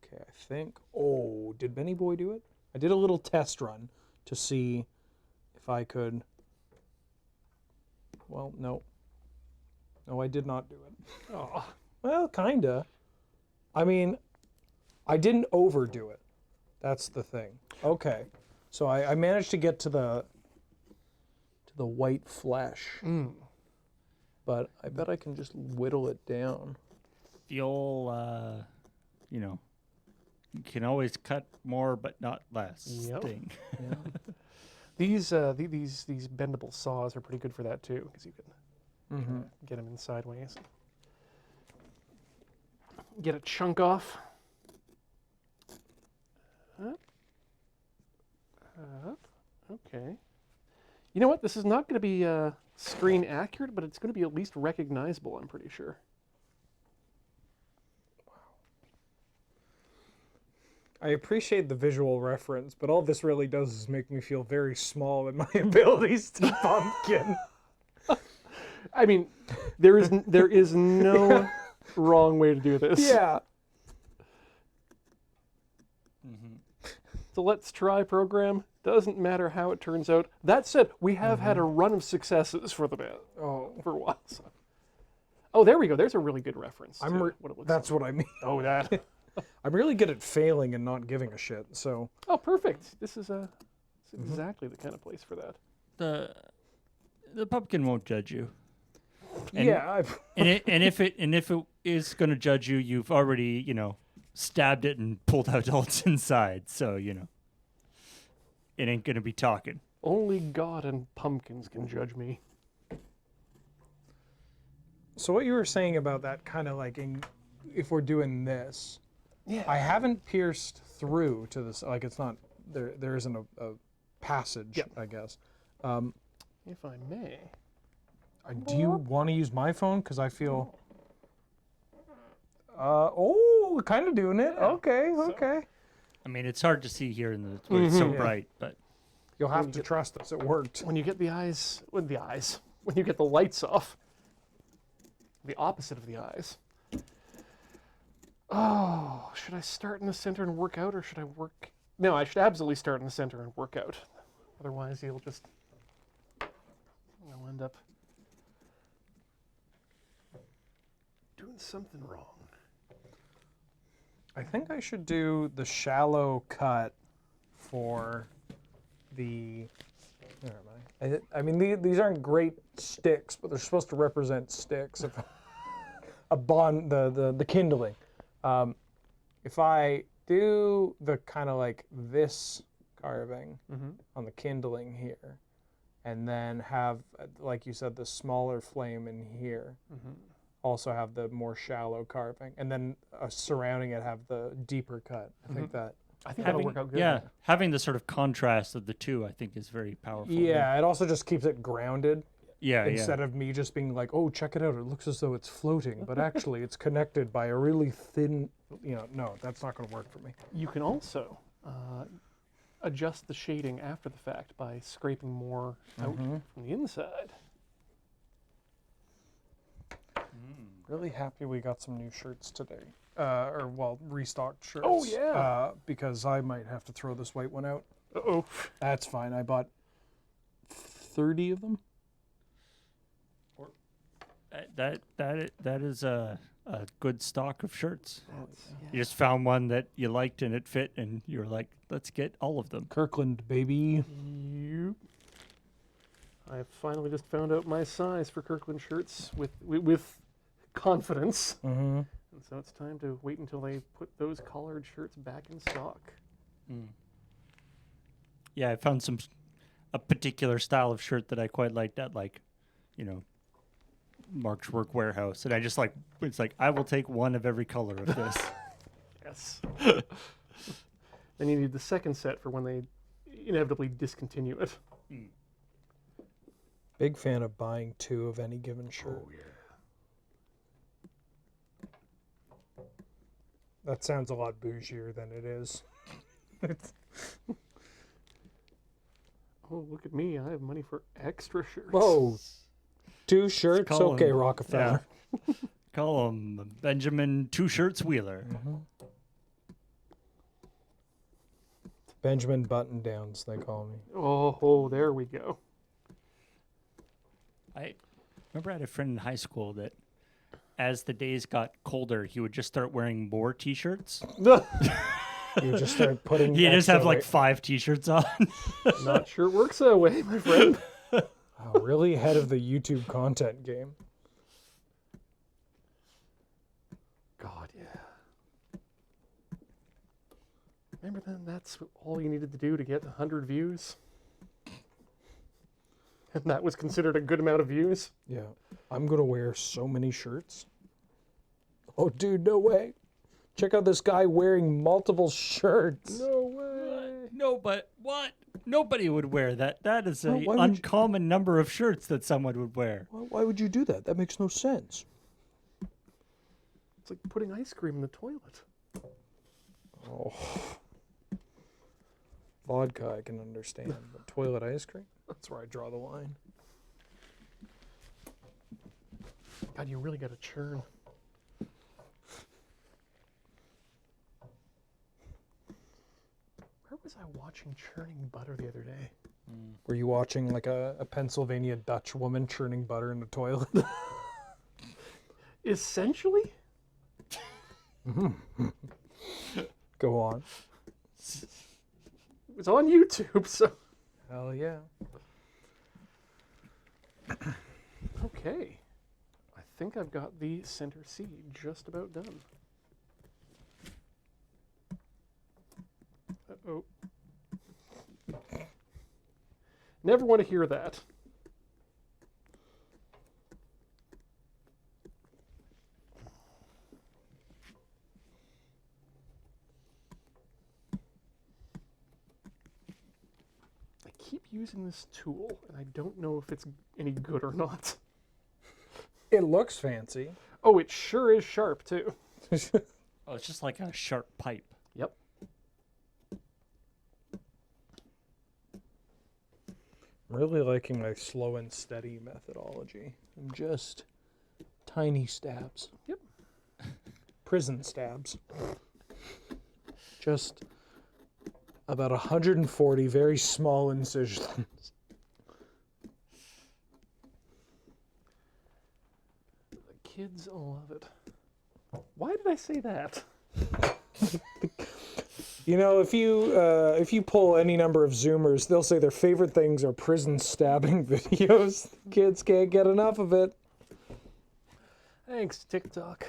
Okay, I think. Oh, did Benny Boy do it? I did a little test run to see if I could. Well, no. No, I did not do it. Oh. Well, kinda. I mean, I didn't overdo it. That's the thing. Okay, so I managed to get to the white flesh, but I bet I can just whittle it down. The old, you can always cut more but not less thing. Yeah. These bendable saws are pretty good for that too, because you can get them in sideways. Get a chunk off. Up. Okay. You know what? This is not going to be screen accurate, but it's going to be at least recognizable, I'm pretty sure. I appreciate the visual reference, but all this really does is make me feel very small in my abilities to pumpkin. I mean, there is no wrong way to do this. Yeah. It's a let's try program. Doesn't matter how it turns out. That said, we have had a run of successes for a while. So. Oh, there we go. There's a really good reference. To what it looks That's like. what I mean. Oh, that. I'm really good at failing and not giving a shit. So. Oh, perfect. This is exactly the kind of place for that. The pumpkin won't judge you. And, yeah. and if it is going to judge you, you've already stabbed it and pulled out all its inside. So it ain't going to be talking. Only God and pumpkins can judge me. So what you were saying about that kind of like, if we're doing this, yeah, I haven't pierced through to this. Like it's not there. There isn't a passage, Yep. I guess. If I may. Do you want to use my phone? Because I feel. Kind of doing it. Okay, okay. I mean, it's hard to see here in the way it's so bright, but You'll have to trust us. It worked. When you get when you get the lights off, the opposite of the eyes. Oh, should I start in the center and work out, or should I work? No, I should absolutely start in the center and work out. Otherwise, you'll end up doing something wrong. I think I should do the shallow cut for the. Where am I? I mean, these aren't great sticks, but they're supposed to represent sticks. A bond, the kindling. If I do the kind of like this carving on the kindling here, and then have, like you said, the smaller flame in here. Also have the more shallow carving, and then surrounding it have the deeper cut. I think that'll work out good. Yeah, having the sort of contrast of the two, I think, is very powerful. Yeah, it also just keeps it grounded. Yeah, Instead of me just being like, oh, check it out, it looks as though it's floating, but actually it's connected by a really thin, no, that's not going to work for me. You can also adjust the shading after the fact by scraping more out from the inside. Really happy we got some new shirts today. Restocked shirts. Oh, yeah. Because I might have to throw this white one out. Uh-oh. That's fine. I bought 30 of them. That is a good stock of shirts. Yeah. You just found one that you liked and it fit, and you were like, let's get all of them. Kirkland, baby. Yep. I finally just found out my size for Kirkland shirts with confidence. Mm-hmm. And so it's time to wait until they put those collared shirts back in stock. Yeah, I found a particular style of shirt that I quite liked at, Mark's Work Warehouse, and it's like I will take one of every color of this. Yes. Then you need the second set for when they inevitably discontinue it. Big fan of buying 2 of any given shirt. Oh, yeah. That sounds a lot bougier than it is. Oh, look at me. I have money for extra shirts. Whoa. 2 shirts? call Okay, him- Rockefeller. Call him Benjamin Two Shirts Wheeler. Benjamin Button Downs, they call me. Oh, there we go. I remember I had a friend in high school that, as the days got colder, he would just start wearing more T-shirts. You just start putting. He'd just have extra like weight. 5 T-shirts on. Not sure it works that way, my friend. Oh, really ahead of the YouTube content game. God, yeah. Remember then? That's all you needed to do to get 100 views? And that was considered a good amount of views? Yeah. I'm going to wear so many shirts. Oh, dude, no way. Check out this guy wearing multiple shirts. No way. No, but what? Nobody would wear that. That is Well, an why would you- uncommon number of shirts that someone would wear. Why would you do that? That makes no sense. It's like putting ice cream in the toilet. Oh. Vodka, I can understand, but toilet ice cream? That's where I draw the line. God, you really got to churn. Where was I watching churning butter the other day? Were you watching like a Pennsylvania Dutch woman churning butter in the toilet? Essentially? Go on. It was on YouTube, so... Hell yeah. Okay. I think I've got the center seed just about done. Uh-oh. Never want to hear that. I keep using this tool, and I don't know if it's any good or not. It looks fancy. Oh, it sure is sharp, too. Oh, it's just like a sharp pipe. Yep. I'm really liking my slow and steady methodology. And just tiny stabs. Yep. Prison stabs. Just about 140 very small incisions. The kids love it. Why did I say that? You know, if you pull any number of Zoomers, they'll say their favorite things are prison stabbing videos. Kids can't get enough of it. Thanks, TikTok.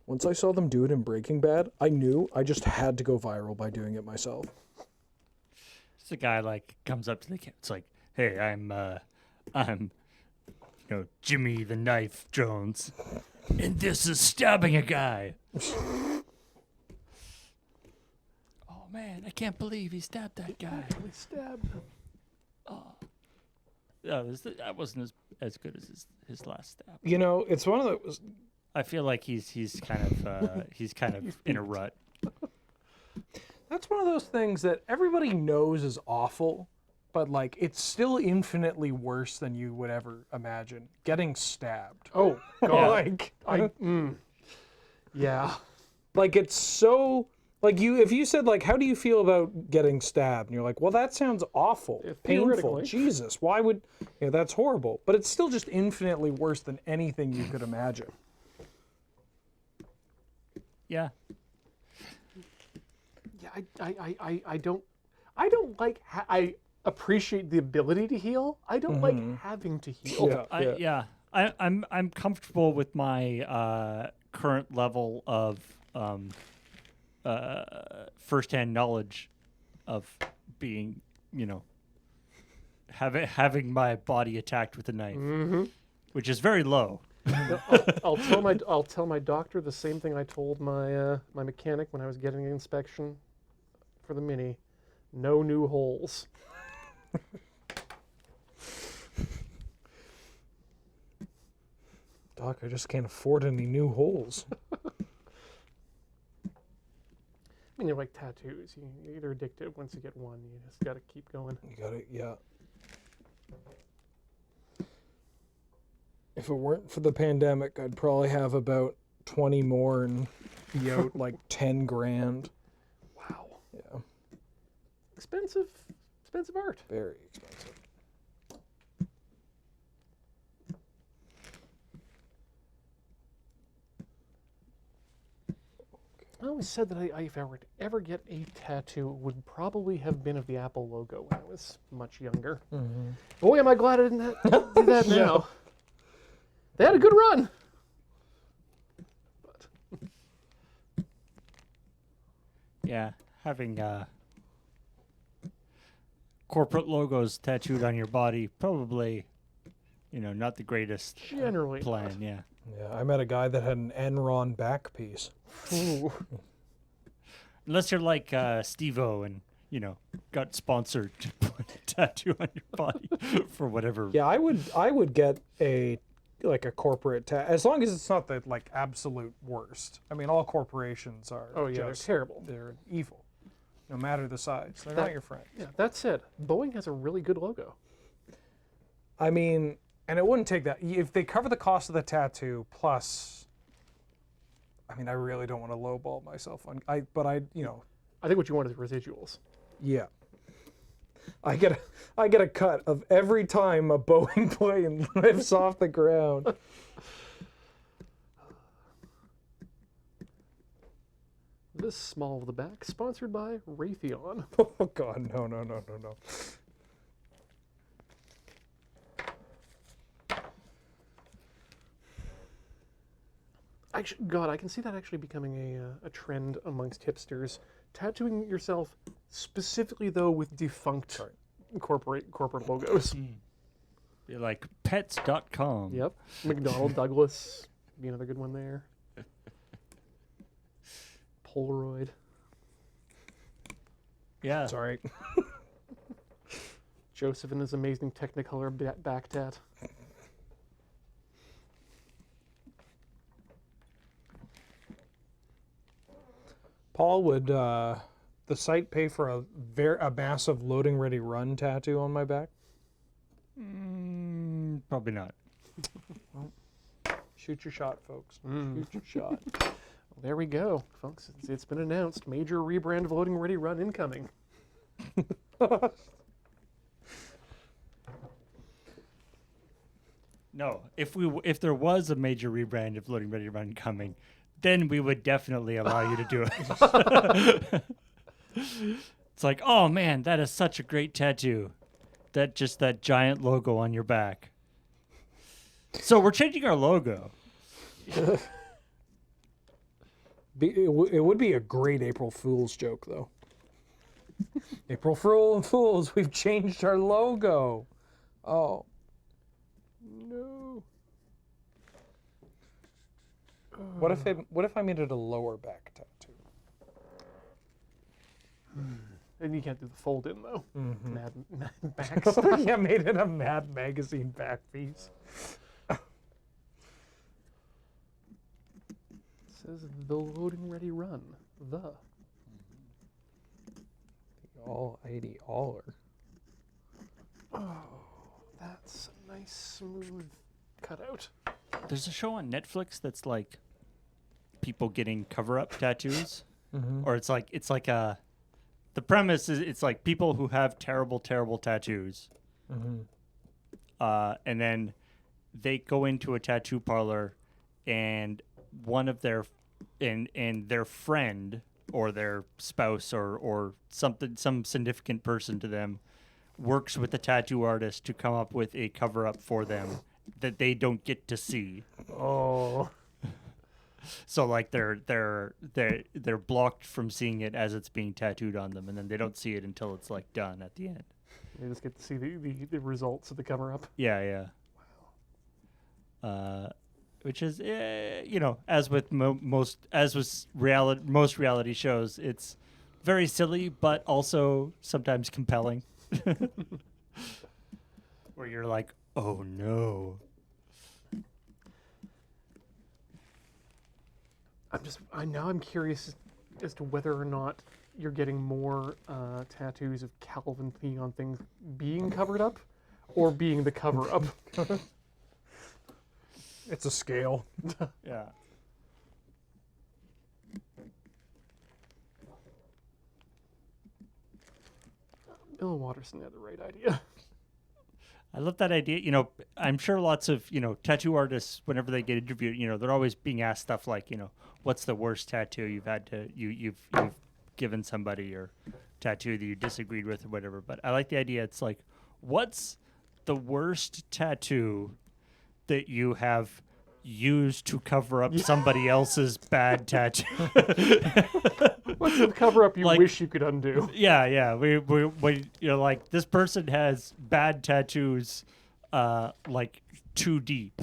Once I saw them do it in Breaking Bad, I knew I just had to go viral by doing it myself. It's a guy like comes up to the camera. It's like, hey, I'm Jimmy the Knife Jones, and this is stabbing a guy. Oh man, I can't believe he stabbed that guy. We stabbed him. That wasn't as good as his last stab. You know, it's one of those. I feel like he's kind of in a rut. That's one of those things that everybody knows is awful, but like it's still infinitely worse than you would ever imagine. Getting stabbed. Oh, Yeah. God. Like, Yeah. like it's so like if you said like how do you feel about getting stabbed and you're like, well, that sounds awful, painful. Theoretically. Jesus, why would that's horrible. But it's still just infinitely worse than anything you could imagine. Yeah. Yeah, I don't like. I appreciate the ability to heal. I don't like having to heal. I'm comfortable with my current level of firsthand knowledge of being, having my body attacked with a knife, which is very low. I'll tell my doctor the same thing I told my my mechanic when I was getting an inspection for the Mini. No new holes. Doc, I just can't afford any new holes. I mean, they're like tattoos. You're either addicted once you get one. You just got to keep going. You got it, yeah. If it weren't for the pandemic, I'd probably have about 20 more and be out like 10 grand. Wow. Yeah, Expensive art. very expensive. I always said that if I were to ever get a tattoo, it would probably have been of the Apple logo when I was much younger. Boy, am I glad I didn't do that now. They had a good run. But Yeah, having corporate logos tattooed on your body probably, not the greatest generally plan. Yeah. Yeah, I met a guy that had an Enron back piece. Ooh. Unless you're like Steve-O and, got sponsored to put a tattoo on your body for whatever. Yeah, I would get a corporate as long as it's not the like absolute worst. I mean, all corporations are Oh yeah, just, they're terrible. They're evil. No matter the size. They're That- not your friend. Yeah, that said, Boeing has a really good logo. I mean, and it wouldn't take that if they cover the cost of the tattoo plus I mean, I really don't want to lowball myself on I think what you want is residuals. yeah. I get a cut of every time a Boeing plane lifts off the ground. This small of the back, sponsored by Raytheon. Oh God, no. Actually, God, I can see that actually becoming a trend amongst hipsters. Tattooing yourself specifically, though, with defunct corporate logos. Be like pets.com. Yep. McDonnell Douglas, be another good one there. Polaroid. Yeah. Sorry. Joseph and his amazing Technicolor back tat. Paul, would the site pay for a massive loading ready run tattoo on my back? Probably not. Shoot your shot, folks. Shoot your shot. Well, there we go, folks. It's been announced. Major rebrand of Loading Ready Run incoming. No, if there was a major rebrand of Loading Ready Run coming, then we would definitely allow you to do it. It's like, oh man, that is such a great tattoo. That giant logo on your back. So we're changing our logo. It would be a great April Fool's joke, though. April Fools, we've changed our logo. Oh. No. What if I made it a lower back tattoo? And you can't do the fold in though. Mm-hmm. Mad Max. Yeah, made it a Mad Magazine back piece. Says the loading ready run. The. All 80 aller. Oh, that's a nice smooth cutout. There's a show on Netflix that's like people getting cover-up tattoos, or it's like a. The premise is it's like people who have terrible tattoos, and then they go into a tattoo parlor, and one of their and their friend or their spouse or some significant person to them works with the tattoo artist to come up with a cover-up for them that they don't get to see. Oh. So like they're blocked from seeing it as it's being tattooed on them, and then they don't see it until it's like done at the end. You just get to see the results of the cover up. Yeah. Wow. Which is as with most reality shows, it's very silly but also sometimes compelling. Where you're like, oh no. I'm curious as to whether or not you're getting more tattoos of Calvin Klein on things being covered up or being the cover up. It's a scale. Yeah. Bill Watterson had the right idea. I love that idea. I'm sure lots of, tattoo artists, whenever they get interviewed, they're always being asked stuff like, what's the worst tattoo you've given somebody, or tattoo that you disagreed with or whatever. But I like the idea. It's like, what's the worst tattoo that you have used to cover up somebody else's bad tattoo? What's the cover up you wish you could undo? Yeah. We like, this person has bad tattoos, like too deep.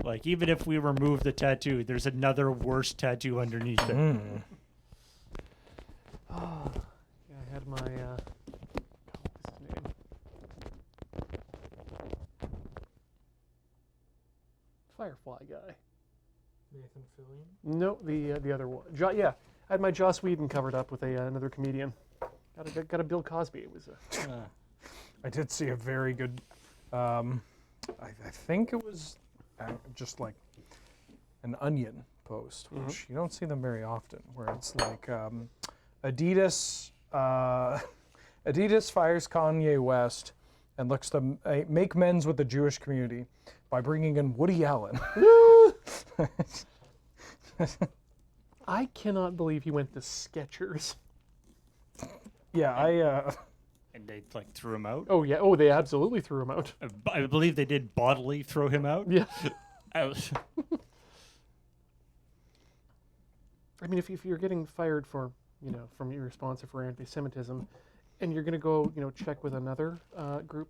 Like, even if we remove the tattoo, there's another worse tattoo underneath it. Oh, yeah, I had my what's his name? Firefly guy. Nathan Fillion? No, the other one. I had my Joss Whedon covered up with another comedian. Got a Bill Cosby. It was I did see a very good, I think it was just like an Onion post, which you don't see them very often, where it's like Adidas fires Kanye West and looks to make amends with the Jewish community by bringing in Woody Allen. I cannot believe he went to Skechers. Yeah, And they like threw him out. Oh yeah. Oh, they absolutely threw him out. I believe they did bodily throw him out. Yeah. I was. I mean, if you're getting fired for, from your sponsor for anti-Semitism, and you're going to go, check with another group,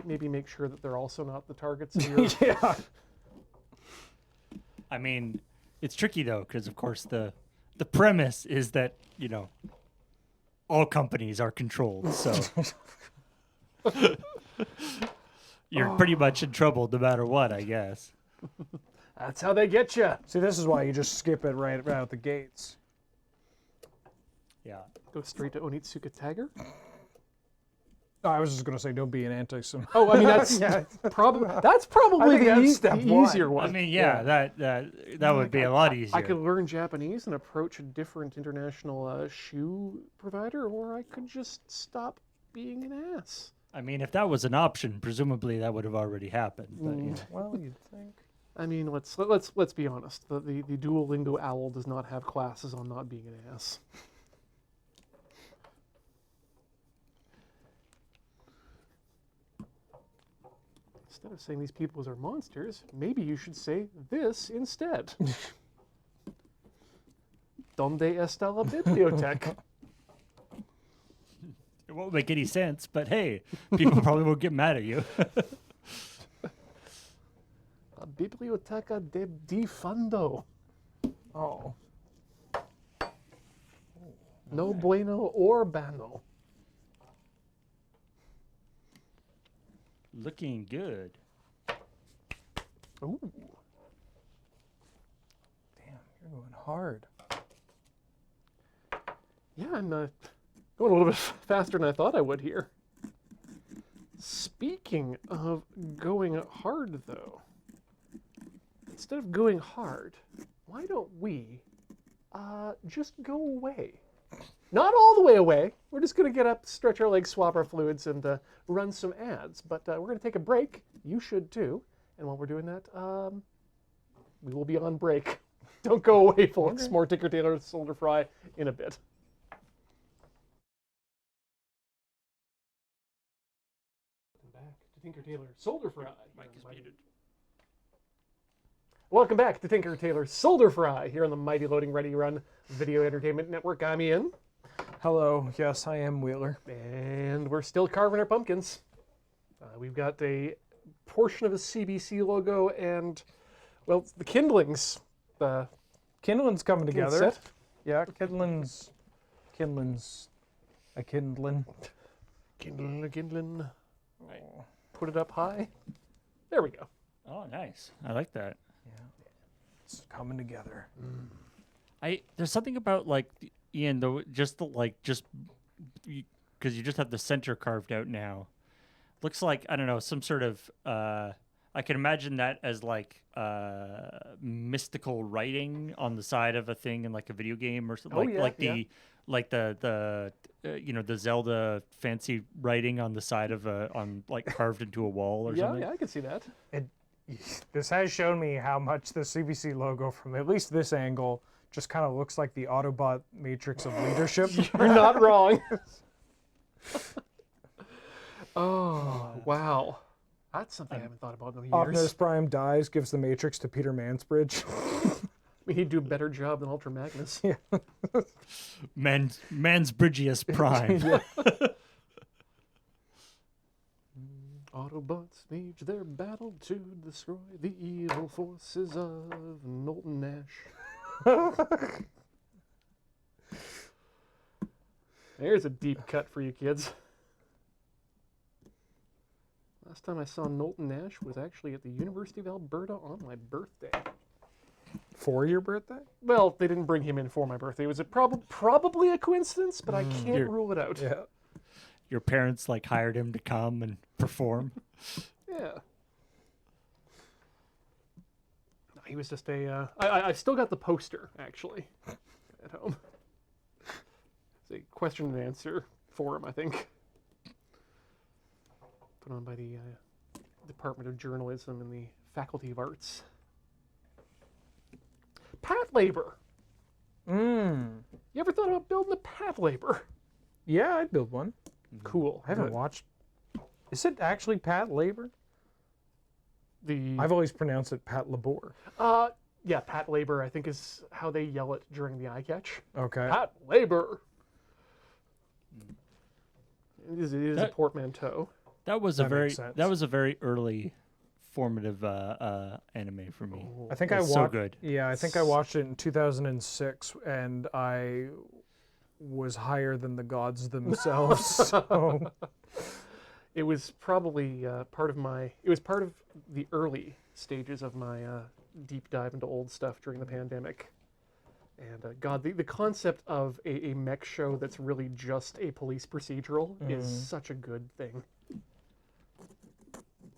maybe make sure that they're also not the targets of your... yeah. I mean, it's tricky though, because of course the premise is that all companies are controlled, so you're pretty much in trouble no matter what, I guess. That's how they get you. See, this is why you just skip it right out the gates. Yeah. Go straight to Onitsuka Tiger. No, I was just going to say, don't be an anti-Semite. Oh, I mean, that's probably the easier one. I mean, that would be a lot easier. I could learn Japanese and approach a different international shoe provider, or I could just stop being an ass. I mean, if that was an option, presumably that would have already happened. But, Well, you'd think. I mean, let's be honest. The Duolingo owl does not have classes on not being an ass. Instead of saying these peoples are monsters, maybe you should say this instead. ¿Dónde está la biblioteca? It won't make any sense, but hey, people probably won't get mad at you. La biblioteca di fondo. Oh. No bueno or bano. Looking good. Ooh. Damn, you're going hard. Yeah, I'm going a little bit faster than I thought I would here. Speaking of going hard, though, instead of going hard, why don't we just go away? Not all the way away. We're just going to get up, stretch our legs, swap our fluids, and run some ads. But we're going to take a break. You should too. And while we're doing that, we will be on break. Don't go away, folks. Okay. More Tinker Tailor Soldier Fry in a bit. Welcome back to Tinker Tailor Soldier Fry. Mike is muted. Welcome back to Tinker Tailor Soldier Fry here on the Mighty Loading Ready Run Video Entertainment Network. I'm Ian. Hello, yes, I am Wheeler. And we're still carving our pumpkins. We've got a portion of a CBC logo and, well, the kindlings. The Kindlin's coming together. set. Yeah, kindlin's a kindlin. Kindling. Right. Put it up high. There we go. Oh, nice. I like that. Yeah, it's coming together. There's something about like Ian though, just because you just have the center carved out now. Looks like, I don't know, some sort of I can imagine that as like mystical writing on the side of a thing in like a video game or something. The Zelda fancy writing on the side of like carved into a wall or something. Yeah, I can see that. This has shown me how much the CBC logo, from at least this angle, just kind of looks like the Autobot matrix of leadership. You're not wrong. Oh, wow. That's something I haven't thought about in years. Optimus Prime dies, gives the matrix to Peter Mansbridge. We need to do a better job than Ultra Magnus. Yeah. Mansbridgius Prime. Autobots wage their battle to destroy the evil forces of Knowlton Nash. There's a deep cut for you kids. Last time I saw Knowlton Nash was actually at the University of Alberta on my birthday. For your birthday? Well, they didn't bring him in for my birthday. It was probably a coincidence, but I can't rule it out. Yeah. Your parents like hired him to come and perform. Yeah. No, he was just a. I've still got the poster actually at home. It's a question and answer forum, I think. Put on by the Department of Journalism and the Faculty of Arts. Pat labor. You ever thought about building a pat labor? Yeah, I'd build one. Cool. I haven't watched. Is it actually Pat Labor? The I've always pronounced it Pat Labor. yeah, pat labor I think is how they yell it during the eye catch. Okay. Pat labor. It is a portmanteau. That was That makes sense. a very early formative anime for me. I think It's I so watched. good. Yeah, I think I watched it in 2006, and I was higher than the gods themselves. So. It was probably part of my. It was part of the early stages of my deep dive into old stuff during the pandemic. And God, the concept of a mech show that's really just a police procedural is such a good thing.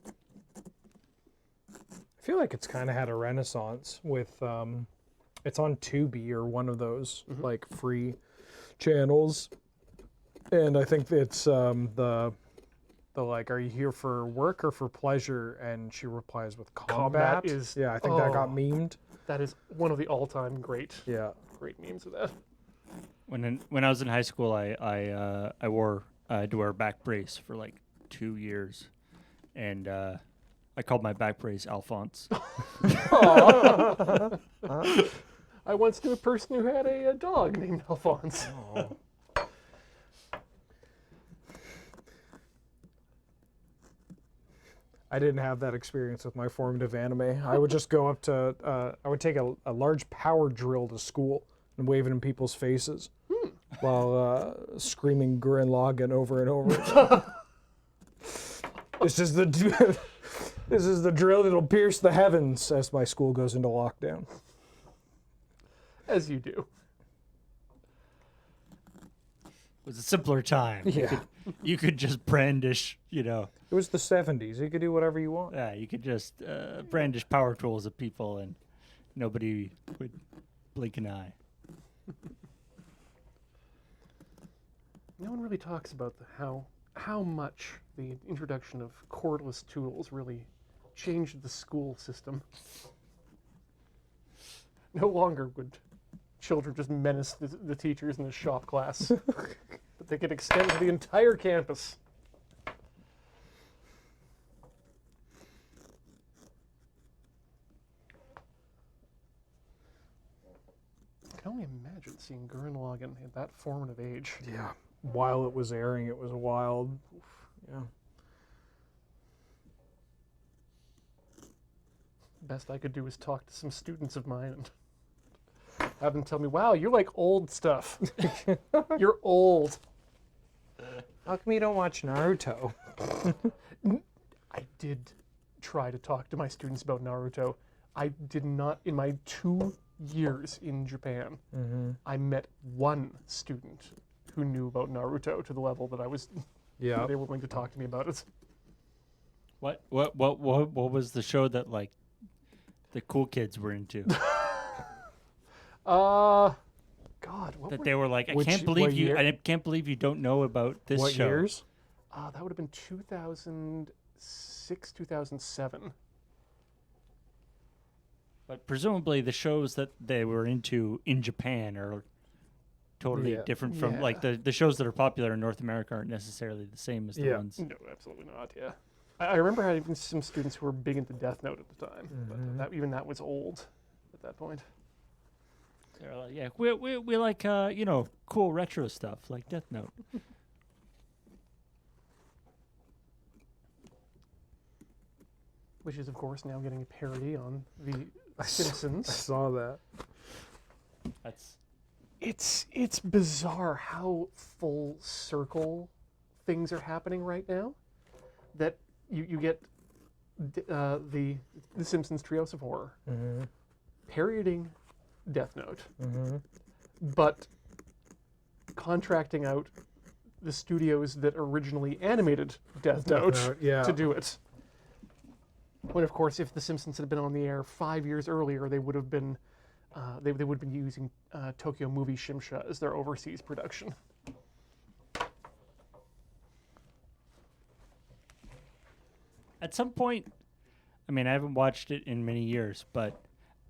I feel like it's kind of had a renaissance with. It's on Tubi or one of those like free channels, and I think it's the like, are you here for work or for pleasure? And she replies with combat. is- yeah, I think that got memed. That is one of the all-time great memes of that. When I was in high school, I had to wear a back brace for like 2 years, and I called my back brace Alphonse. I once knew a person who had a dog named Alphonse. I didn't have that experience with my formative anime. I would just go up to, I would take a large power drill to school and wave it in people's faces. while screaming Gurren Lagann over and over again. This is the drill that'll pierce the heavens as my school goes into lockdown. As you do. It was a simpler time. Yeah. You could just brandish, you know. It was the 70s. You could do whatever you want. Yeah, you could just brandish power tools at people and nobody would blink an eye. No one really talks about how much the introduction of cordless tools really changed the school system. No longer would children just menace the teachers in the shop class, but they could extend to the entire campus. I can only imagine seeing Gurren Lagann at that formative age. Yeah. While it was airing, it was wild. Yeah. Best I could do was talk to some students of mine and have them tell me, wow, you like old stuff. You're old. How come you don't watch Naruto? I did try to talk to my students about Naruto. I did not, in my 2 years in Japan, I met one student who knew about Naruto to the level that Yeah. they were willing to talk to me about it. What was the show that like the cool kids were into? God, what That were they were like, What year? I can't believe you don't know about this What show. years? that would have been 2006, 2007. But presumably the shows that they were into in Japan are totally Yeah. different from Yeah. like the shows that are popular in North America aren't necessarily the same as the Yeah. ones. No, absolutely not. Yeah, I remember having some students who were big into Death Note at the time, but even that was old at that point. They're like, yeah, we like you know, cool retro stuff like Death Note. Which is, of course, now getting a parody on The I Simpsons. saw that. That's It's bizarre how full circle things are happening right now. That you get the Simpsons Trios of Horror parodying Death Note, but contracting out the studios that originally animated Death Note Note, yeah. to do it. When, of course, if The Simpsons had been on the air 5 years earlier, they would have been they would have been using Tokyo Movie Shimsha as their overseas production. at some point. I mean, I haven't watched it in many years, but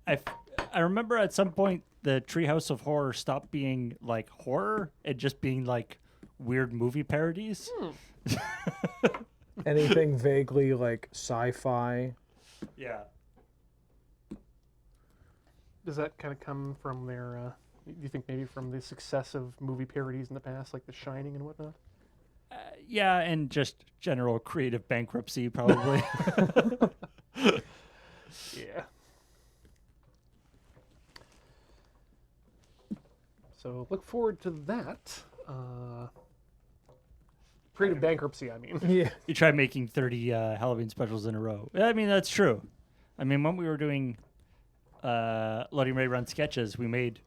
I remember at some point the Treehouse of Horror stopped being like horror and just being like weird movie parodies. Anything vaguely like sci-fi. Yeah. Does that kind of come from their? Do you think maybe from the success of movie parodies in the past, like The Shining and whatnot? Yeah, and just general creative bankruptcy, probably. Yeah. So look forward to that. Creative bankruptcy, I mean. Yeah. You try making 30 Halloween specials in a row. I mean, that's true. I mean, when we were doing Loading Ready Run sketches, we made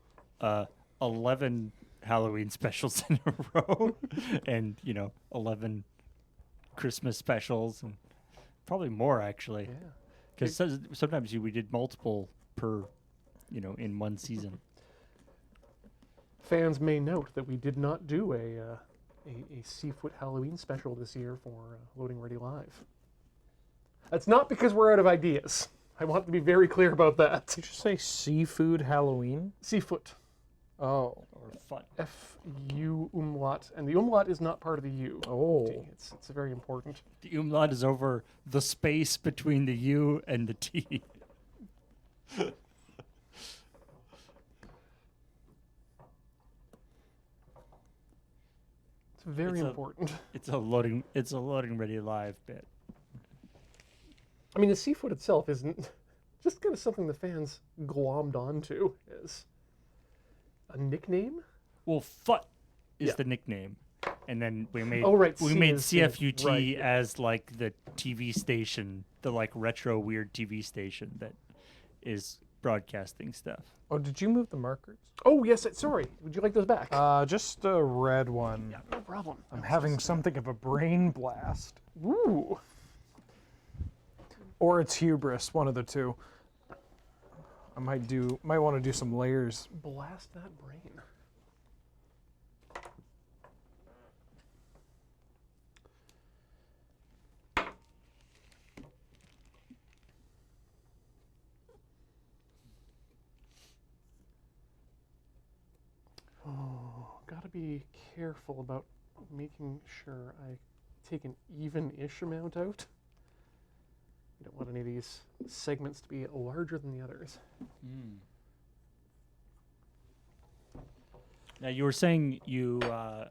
11 Halloween specials in a row and, 11 Christmas specials and probably more, actually. Yeah. Because sometimes we did multiple per, in one season. Fans may note that we did not do a Seafoot Halloween special this year for Loading Ready Live. That's not because we're out of ideas. I want to be very clear about that. Did you say seafood Halloween? Seafoot. Oh. Or fun. F-U umlaut. And the umlaut is not part of the U. Oh. It's very important. The umlaut is over the space between the U and the T. It's very important. It's a loading ready live bit. I mean, the Seafoot itself isn't just kind of something the fans glommed onto as a nickname. Well, is the nickname, and then we made C made is- CFUT right, yeah. as like the TV station, the like retro weird TV station that is broadcasting stuff. Oh, did you move the markers? Oh, yes. Sorry. Would you like those back? Just a red one. yeah, no problem. I'm having something of a brain blast. Ooh. Or it's hubris, one of the two. I might want to do some layers. Blast that brain. Oh, gotta be careful about making sure I take an even-ish amount out. I don't want any of these segments to be larger than the others. Now you were saying you were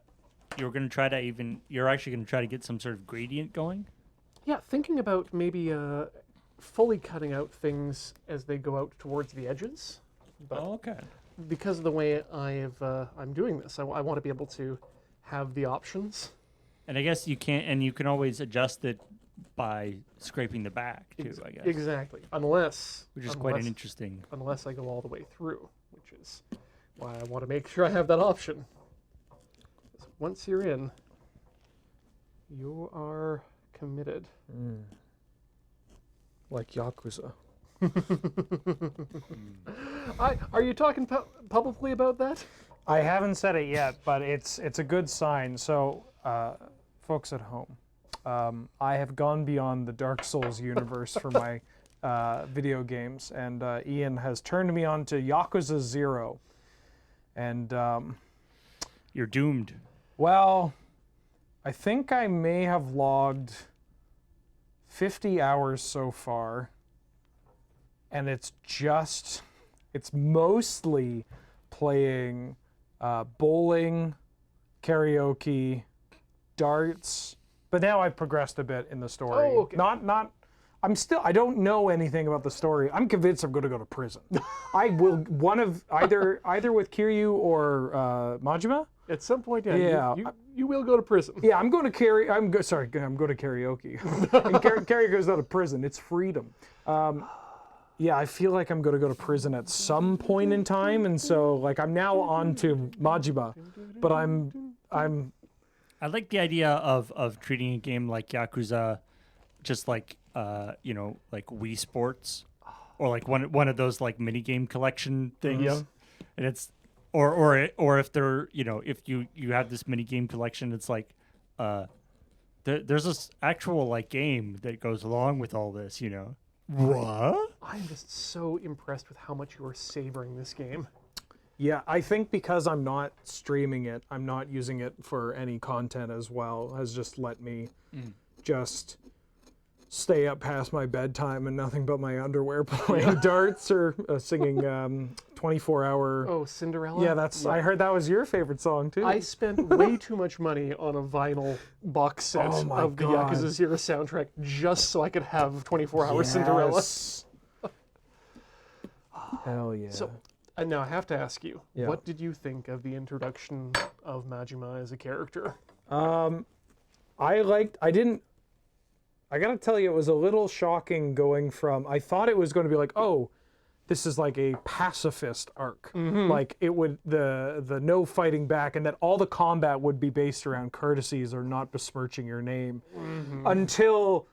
going to try to you're actually going to try to get some sort of gradient going. Yeah, thinking about maybe fully cutting out things as they go out towards the edges. But okay. because of the way I'm doing this, I want to be able to have the options. And I guess you can always adjust it by scraping the back too, I guess. Exactly. Unless Which is quite an interesting. Unless I go all the way through, which is why I want to make sure I have that option. Once you're in, you are committed. Like Yakuza. Are you talking publicly about that? I haven't said it yet, but it's a good sign. So, folks at home, I have gone beyond the Dark Souls universe for my video games, and Ian has turned me on to Yakuza 0. And You're doomed. well, I think I may have logged 50 hours so far, and it's mostly playing bowling, karaoke, darts, but now I've progressed a bit in the story. Oh, okay. I don't know anything about the story. I'm convinced I'm going to go to prison. I will, either with Kiryu or Majima. At some point, Yeah. you will go to prison. Yeah, I'm going to karaoke. I'm going to karaoke. And karaoke is not a prison; it's freedom. Yeah, I feel like I'm going to go to prison at some point in time, and so like I'm now on to Majima, but I'm I like the idea of treating a game like Yakuza, just like like Wii Sports, or like one of those like mini game collection things. Yeah. And it's or if they're if you have this mini game collection, it's like there's this actual like game that goes along with all this. What? I'm just so impressed with how much you are savoring this game. Yeah, I think because I'm not streaming it, I'm not using it for any content as well, has just let me just stay up past my bedtime and nothing but my underwear playing darts or singing 24-hour... Oh, Cinderella? Yeah, I heard that was your favorite song too. I spent way too much money on a vinyl box set Oh my of the God. Yakuza 0 soundtrack just so I could have 24-hour Cinderella. Yes. Hell yeah. So, now I have to ask you, Yeah. what did you think of the introduction of Majima as a character? I gotta tell you, it was a little shocking going from, I thought it was going to be like, oh, this is like a pacifist arc. Like it would, the no fighting back, and that all the combat would be based around courtesies or not besmirching your name. Until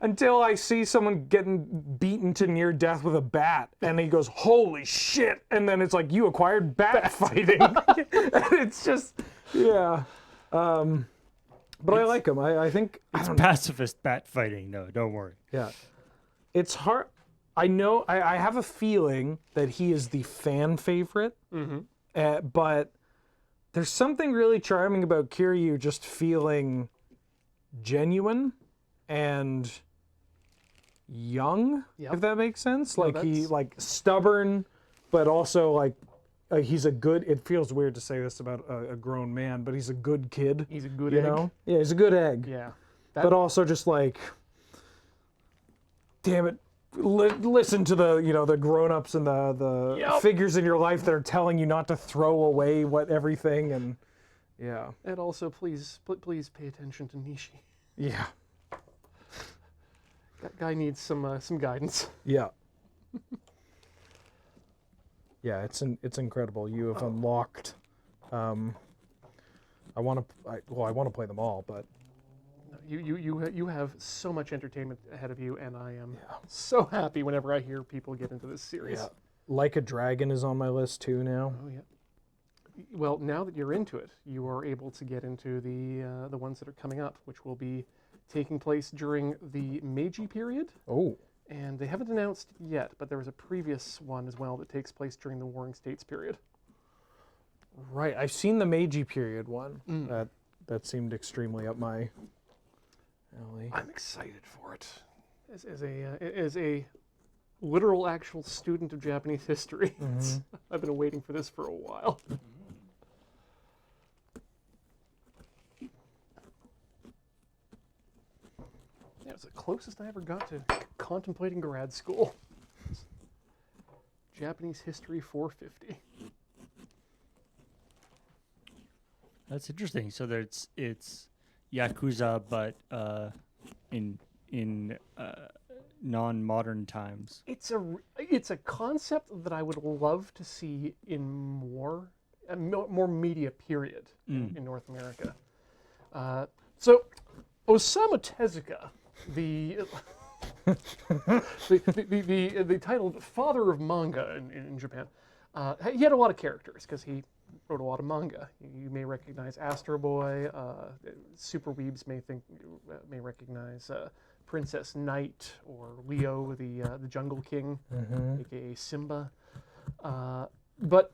until I see someone getting beaten to near death with a bat, and he goes, holy shit, and then it's like, you acquired bat fighting. And it's just, yeah. But I like him. I think It's pacifist bat fighting. No, don't worry. yeah. It's hard. I know. I have a feeling that he is the fan favorite. But there's something really charming about Kiryu just feeling genuine and young, Yep. if that makes sense. No, Like he that's- like stubborn, but also like he's a good. It feels weird to say this about a grown man, but he's a good kid. He's a good You egg. know? Yeah, he's a good egg. Yeah. But also just like, damn it, listen to the the grown-ups and the Yep. figures in your life that are telling you not to throw away everything and yeah. And also, please pay attention to Nishi. Yeah. That guy needs some guidance. Yeah. Yeah, it's incredible. You have unlocked. I want to play them all, but You have so much entertainment ahead of you, and I am so happy whenever I hear people get into this series. yeah. Like a Dragon is on my list too now. Oh yeah. Well, now that you're into it, you are able to get into the ones that are coming up, which will be taking place during the Meiji period. Oh. And they haven't announced yet, but there was a previous one as well that takes place during the Warring States period. Right. I've seen the Meiji period one. That seemed extremely up my alley. I'm excited for it. As a literal, actual student of Japanese history, I've been waiting for this for a while. Yeah, it's the closest I ever got to contemplating grad school. Japanese History 450. That's interesting. So it's Yakuza, but in non-modern times. It's a concept that I would love to see in more media period in North America. So Osamu Tezuka, the titled father of manga in Japan, he had a lot of characters because he wrote a lot of manga. You may recognize Astro Boy. Super weebs may recognize Princess Knight or Leo, the Jungle King, aka Simba. But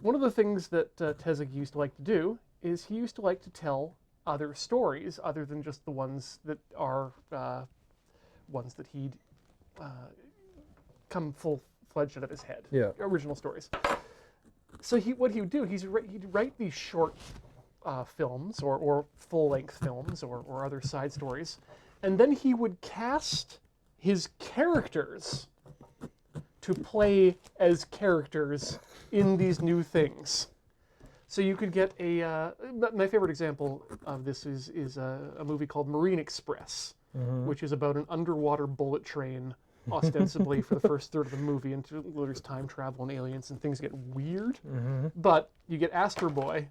one of the things that Tezuka used to like to do is he used to like to tell other stories other than just the ones that are ones that he'd come full-fledged out of his head. Yeah. Original stories. So what he would do, he'd write these short films or full-length films or other side stories, and then he would cast his characters to play as characters in these new things. So you could get my favorite example of this is a movie called Marine Express, which is about an underwater bullet train, ostensibly for the first third of the movie, until there's time travel and aliens and things get weird. But you get Astro Boy,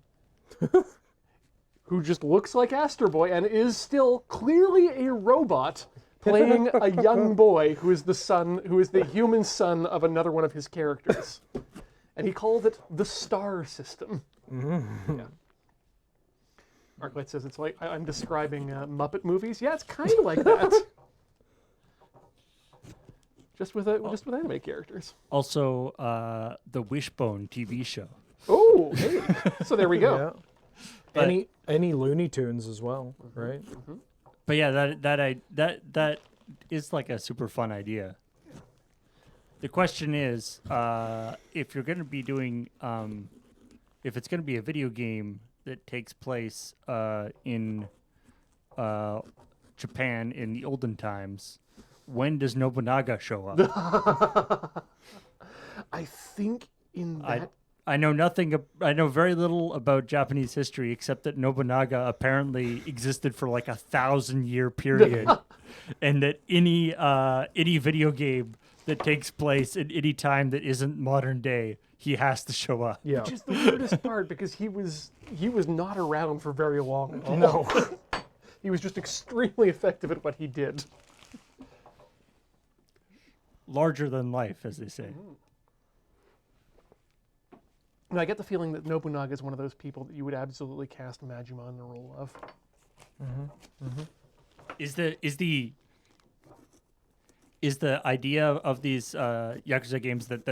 who just looks like Astro Boy and is still clearly a robot, playing a young boy who is the human son of another one of his characters. And he called it the Star System. Yeah. Arclight says it's like I'm describing Muppet movies. Yeah, it's kind of like that. just with anime characters. Also, the Wishbone TV show. Oh, hey. So there we go. Yeah. But- Any Looney Tunes as well, right? But yeah, that is like a super fun idea. The question is, if you're going to be doing, if it's going to be a video game that takes place in Japan in the olden times, when does Nobunaga show up? I think in that. I know nothing. I know very little about Japanese history except that Nobunaga apparently existed for like 1,000-year period, and that any video game that takes place at any time that isn't modern day, he has to show up. Yeah. Which is the weirdest part because he was not around for very long. No. He was just extremely effective at what he did. Larger than life, as they say. And I get the feeling that Nobunaga is one of those people that you would absolutely cast Majima in the role of. Is the idea of these Yakuza games that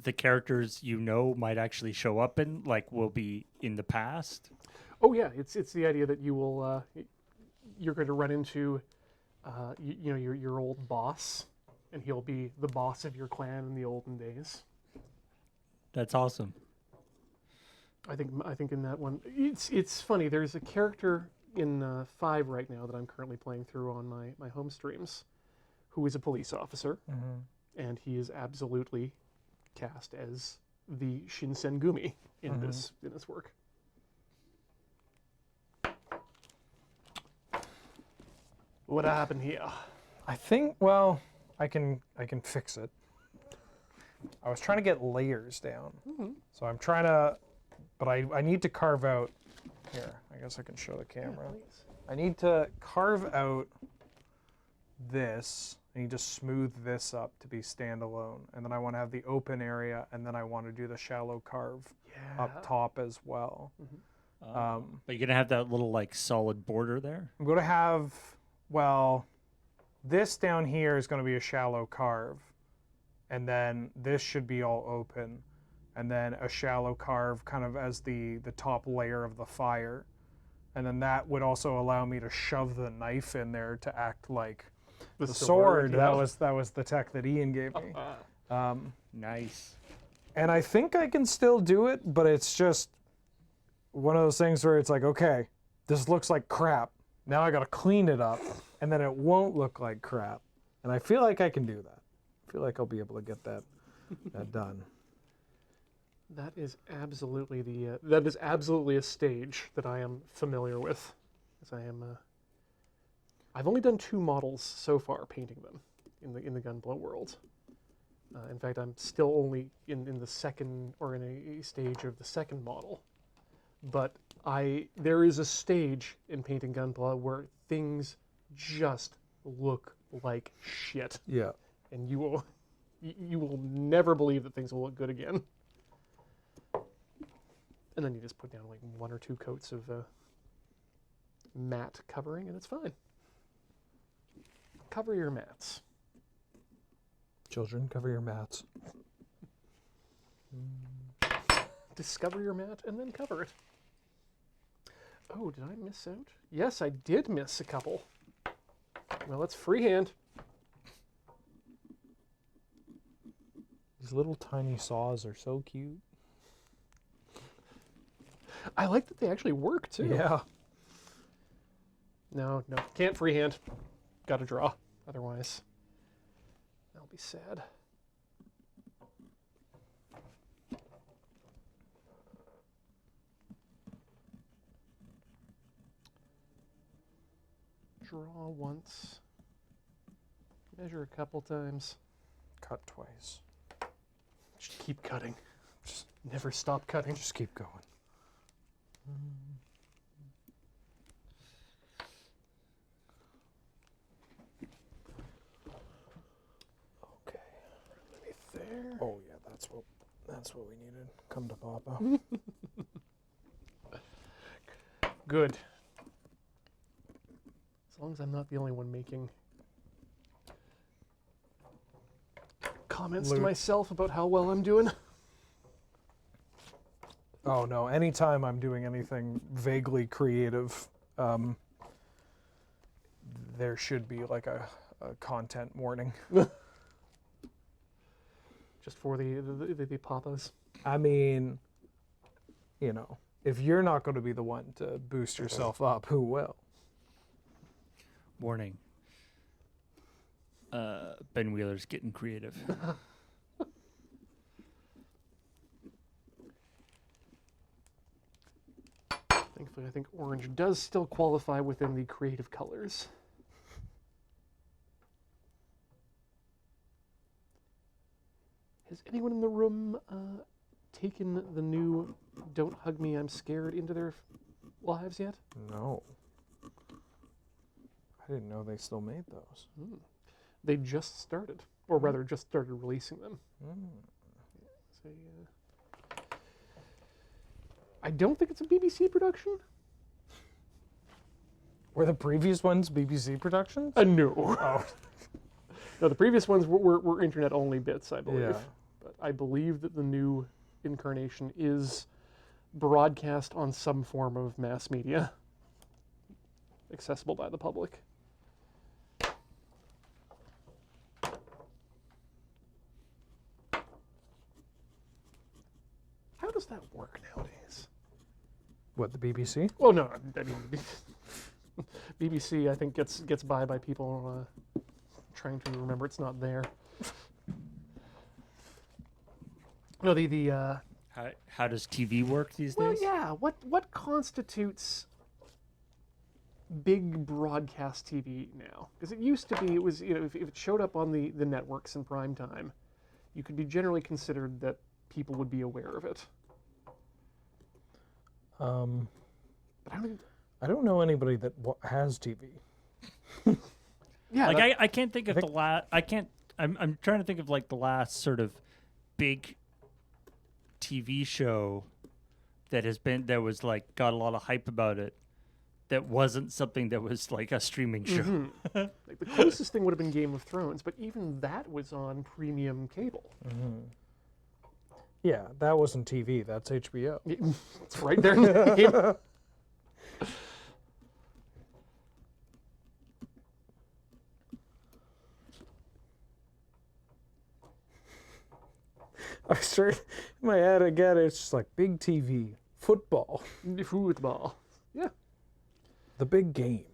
the characters might actually show up in, like, will be in the past? Oh yeah, it's the idea that you're going to run into your old boss, and he'll be the boss of your clan in the olden days. That's awesome. I think in that one, it's funny. There's a character in 5 right now that I'm currently playing through on my home streams, who is a police officer, Mm-hmm. and he is absolutely cast as the Shinsengumi in this work. What happened here? I think, well, I can fix it. I was trying to get layers down. So I'm trying to, but I need to carve out, here, I guess I can show the camera. Please. I need to carve out this. I need to smooth this up to be standalone. And then I want to have the open area, and then I want to do the shallow carve up top as well. But you're gonna have that little like solid border there. I'm going to have, well, this down here is going to be a shallow carve, and then this should be all open, and then a shallow carve kind of as the top layer of the fire, and then that would also allow me to shove the knife in there to act like the sword. yeah. That was the tech that Ian gave me. Nice. And I think I can still do it, but it's just one of those things where it's like, okay, this looks like crap. Now I got to clean it up, and then it won't look like crap. And I feel like I can do that. I feel like I'll be able to get that done. That is absolutely a stage that I am familiar with, as I am. I've only done 2 models so far, painting them in the Gunpla world. In fact, I'm still only in the second, or in a stage of the second model. But there is a stage in painting Gunpla where things just look like shit, Yeah. and you will never believe that things will look good again. And then you just put down like 1 or 2 coats of matte covering, and it's fine. Cover your mats. Children, cover your mats. Discover your mat and then cover it. Oh, did I miss out? Yes, I did miss a couple. Well, let's freehand. These little tiny saws are so cute. I like that they actually work too. Yeah. No, can't freehand. Gotta draw. Otherwise, I'll be sad. Draw once. Measure a couple times. Cut twice. Just keep cutting. Just never stop cutting. Just keep going. Okay. Maybe there. Oh yeah, that's what we needed. Come to Papa. Good. As long as I'm not the only one making comments to Luke. myself about how well I'm doing. Oh no, anytime I'm doing anything vaguely creative, there should be like a content warning. Just for the papas. I mean, you know, if you're not going to be the one to boost yourself up, who will? Warning. Ben Wheeler's getting creative. Thankfully, I think orange does still qualify within the creative colors. Has anyone in the room taken the new "Don't Hug Me, I'm Scared" into their lives yet? No. I didn't know they still made those. They just started, or rather, just started releasing them. So, I don't think it's a BBC production. Were the previous ones BBC productions? No. Oh. No, the previous ones were internet-only bits, I believe. Yeah. But I believe that the new incarnation is broadcast on some form of mass media, accessible by the public. How does that work nowadays? What, the BBC? Well, no, I mean, BBC, I think, gets by people trying to remember. It's not there. No, How does TV work these well, days? yeah. What constitutes big broadcast TV now? Because it used to be, it was, if it showed up on the networks in prime time, you could be generally considered that people would be aware of it. But I don't know anybody that has TV. yeah, Like I can't think of the last. I'm trying to think of like the last sort of big TV show that was like got a lot of hype about it. That wasn't something that was like a streaming show. like the closest thing would have been Game of Thrones, but even that was on premium cable. Yeah, that wasn't TV. That's HBO. It's right there in the name. I started in my head again. It's just like big TV, football, Football. Yeah. the big game.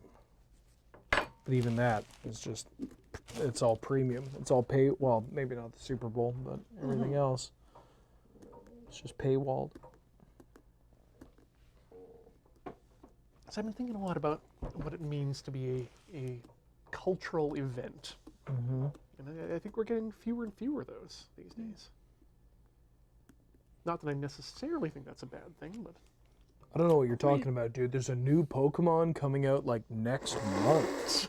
But even that is just, it's all premium. It's all pay. Well, maybe not the Super Bowl, but everything else. It's just paywalled. So I've been thinking a lot about what it means to be a cultural event. And I think we're getting fewer and fewer of those these days. Not that I necessarily think that's a bad thing, but I don't know what you're talking about, dude. There's a new Pokemon coming out like next month.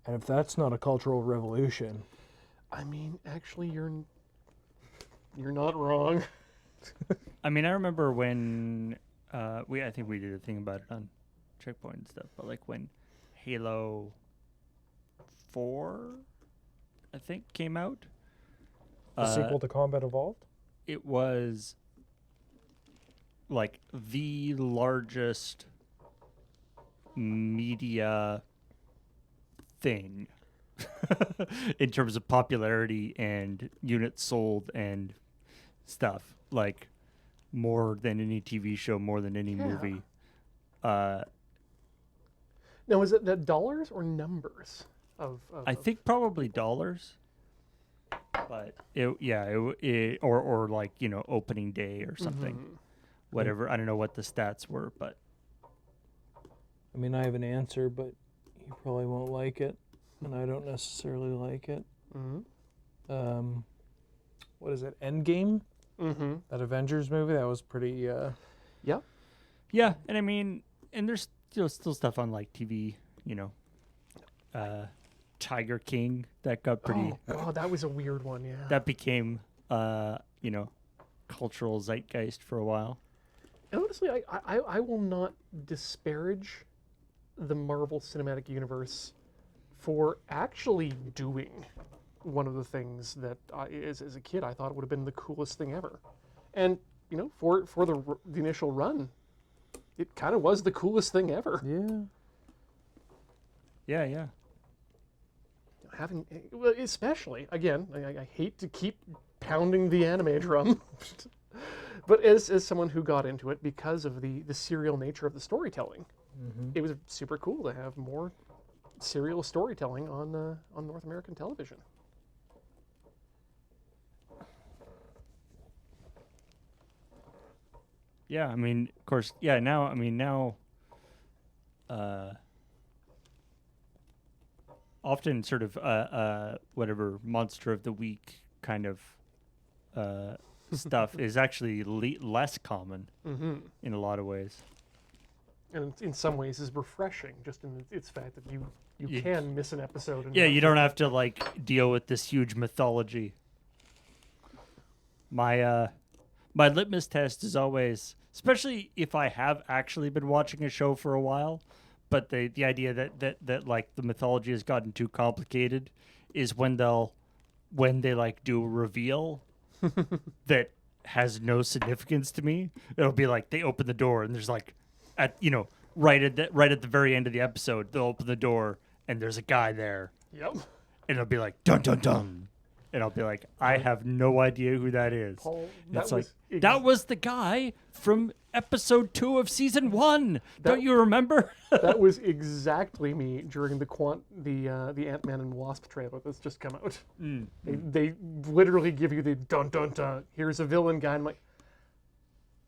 And if that's not a cultural revolution. I mean, actually, you're not wrong. I mean, I remember when I think we did a thing about it on Checkpoint and stuff, but like when Halo 4, I think, came out. The sequel to Combat Evolved? It was like the largest media thing in terms of popularity and units sold and stuff, like more than any TV show, more than any movie. Now, is it the dollars or numbers of I think probably dollars, but or like, you know, opening day or something, whatever. I don't know what the stats were, but I mean, I have an answer, but you probably won't like it, and I don't necessarily like it. What is it? Endgame? That Avengers movie? That was pretty. Yeah. yeah. And I mean, and there's still stuff on like TV, you know, Tiger King that got pretty. Oh God, that was a weird one. Yeah. That became, you know, cultural zeitgeist for a while. And honestly, I will not disparage the Marvel Cinematic Universe for actually doing one of the things that as a kid I thought would have been the coolest thing ever. And, you know, for the initial run, it kind of was the coolest thing ever. Yeah. Having, well, especially, again, I hate to keep pounding the anime drum, but as someone who got into it because of the serial nature of the storytelling, it was super cool to have more serial storytelling on North American television. Yeah, I mean, of course, yeah, now, often sort of whatever monster of the week kind of stuff is actually less common in a lot of ways. And in some ways is refreshing, just in its fact that you can miss an episode. And Yeah, you don't have to like deal with this huge mythology. My litmus test is always, especially if I have actually been watching a show for a while, but the idea that like the mythology has gotten too complicated, is when they like do a reveal that has no significance to me. It'll be like they open the door and there's like, right at the very end of the episode, they'll open the door and there's a guy there. Yep. And it'll be like dun dun dun, and I'll be like, I have no idea who that is. Paul, And it's like, that was the guy from episode 2 of season 1. Don't you remember? That was exactly me during the Ant-Man and Wasp trailer that's just come out. They literally give you the dun dun dun. Here's a villain guy. I'm like,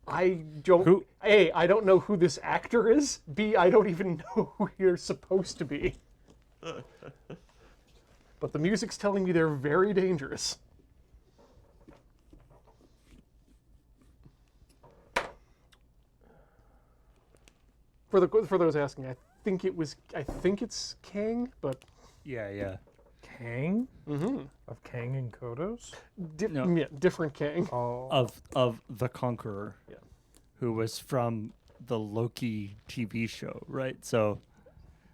I don't. A, I don't know who this actor is. B, I don't even know who you're supposed to be. But the music's telling me they're very dangerous. For those asking, I think it's Kang, but Yeah. Kang? Mm-hmm. Of Kang and Kodos? yeah, different Kang. Oh. Of the Conqueror. Yeah. Who was from the Loki TV show, right? So,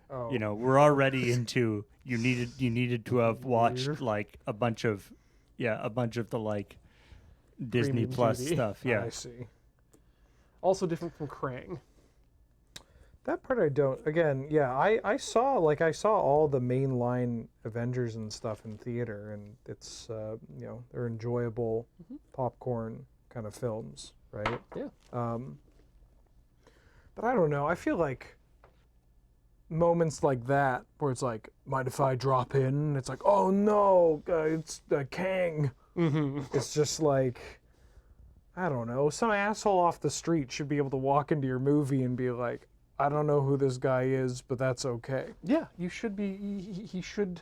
we're already into you needed to have watched like a bunch of the like Disney Premium Plus TV. stuff. Yeah. I see. Also different from Krang. That part I don't. Again, yeah, I saw all the mainline Avengers and stuff in theater, and it's they're enjoyable popcorn kind of films, right? Yeah. But I don't know. I feel like moments like that where it's like, mind if I drop in? It's like, oh no, it's Kang. Mm-hmm. It's just like, I don't know. Some asshole off the street should be able to walk into your movie and be like, I don't know who this guy is, but that's okay. Yeah, you should be. He should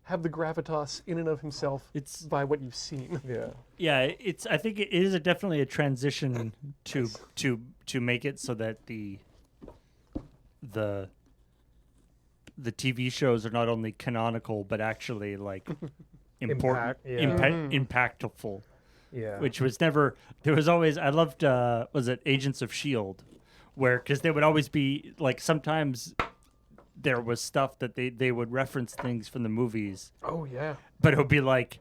have the gravitas in and of himself. It's by what you've seen. Yeah. Yeah, I think it is definitely a transition to make it so that the TV shows are not only canonical but actually like important, impactful. Yeah. Which was never. There was always. I loved. Was it Agents of S.H.I.E.L.D. Where because they would always be like sometimes there was stuff that they would reference things from the movies. Oh yeah. But it would be like,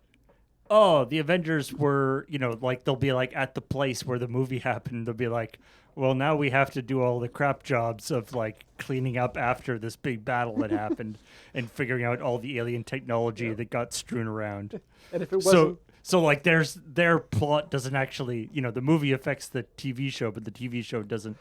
oh, the Avengers were, like they'll be like at the place where the movie happened. They'll be like, well, now we have to do all the crap jobs of like cleaning up after this big battle that happened and figuring out all the alien technology that got strewn around. And if it wasn't. So like their plot doesn't actually, the movie affects the TV show, but the TV show doesn't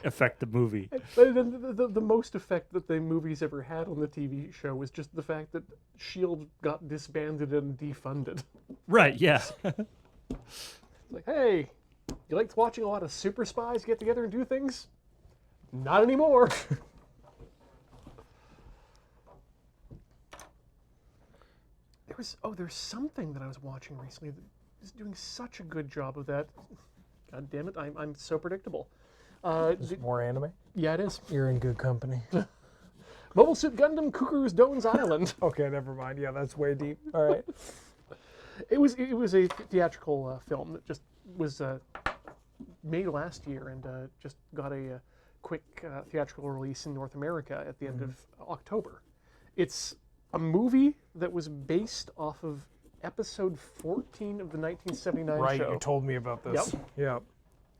affect the movie. The most effect that the movies ever had on the TV show was just the fact that S.H.I.E.L.D. got disbanded and defunded. Right, yeah. It's like, hey, you liked watching a lot of super spies get together and do things? Not anymore. There's something that I was watching recently that is doing such a good job of that. God damn it, I'm so predictable. More anime? Yeah, it is. You're in good company. Mobile Suit Gundam Cuckoo's Doan's Island. Okay, never mind. Yeah, that's way deep. All right. It was a theatrical film that just was made last year and just got a quick theatrical release in North America at the end of October. It's a movie that was based off of episode 14 of the 1979 Right, show. you told me about this. Yep.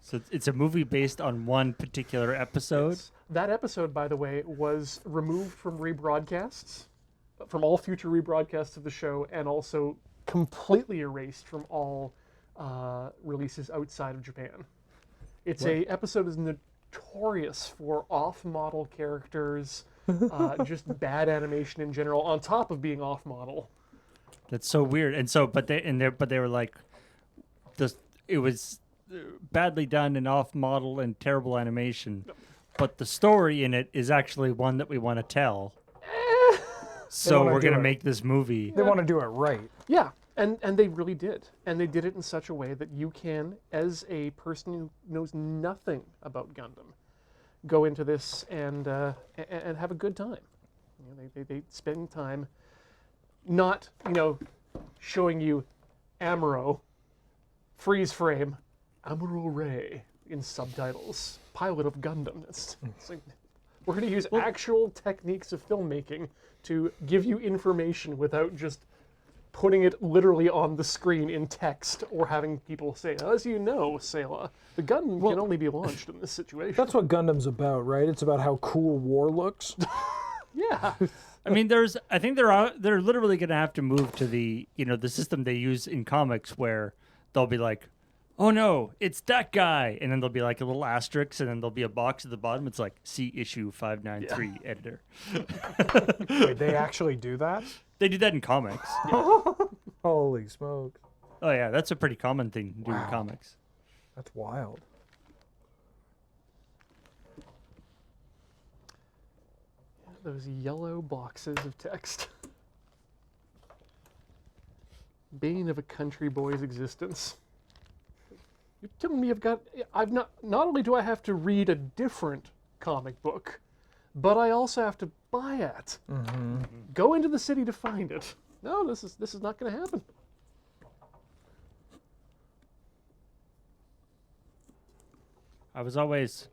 So it's a movie based on one particular episode. Yes. That episode, by the way, was removed from rebroadcasts, from all future rebroadcasts of the show, and also completely erased from all releases outside of Japan. It's a episode is notorious for off-model characters, just bad animation in general, on top of being off-model. That's so weird. And so, but they were like, it was badly done and off-model and terrible animation, but the story in it is actually one that we want to tell. So we're gonna make this movie. They want to do it right. Yeah, and they really did, and they did it in such a way that you can, as a person who knows nothing about Gundam, go into this and have a good time. They spend time not showing you Amuro, freeze frame, Amuro Ray in subtitles, pilot of Gundam. It's like, we're going to use actual techniques of filmmaking to give you information without just putting it literally on the screen in text or having people say, as you know, Sayla, the Gundam can only be launched in this situation. That's what Gundam's about, right? It's about how cool war looks. Yeah. I mean, I think they're literally going to have to move to the system they use in comics where they'll be like, oh no, it's that guy, and then there'll be like a little asterisk, and then there'll be a box at the bottom. It's like see issue 593 editor. Wait, they actually do that? They do that in comics. Holy smokes. Oh yeah, that's a pretty common thing to do in Wow. comics. That's wild. Those yellow boxes of text. Bane of a country boy's existence. You're telling me not only do I have to read a different comic book, but I also have to buy it. Go into the city to find it. No, this is not going to happen. I was always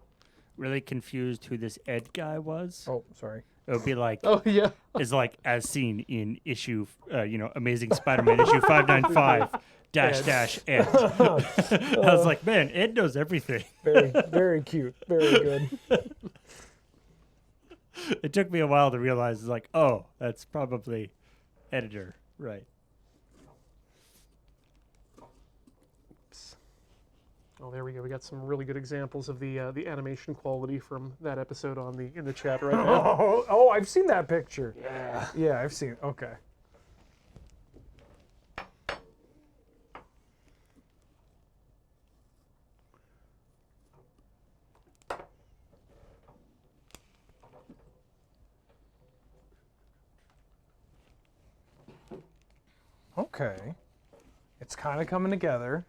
really confused who this Ed guy was. Oh, sorry. It would be like, Oh yeah. is like as seen in issue, Amazing Spider-Man issue 595 dash Ed. I was like, man, Ed knows everything. Very, very cute. Very good. It took me a while to realize, like, oh, that's probably editor, right? Oh, there we go. We got some really good examples of the animation quality from that episode in the chat right now. Oh, I've seen that picture. Yeah. Yeah, I've seen it. Okay. Okay. It's kind of coming together.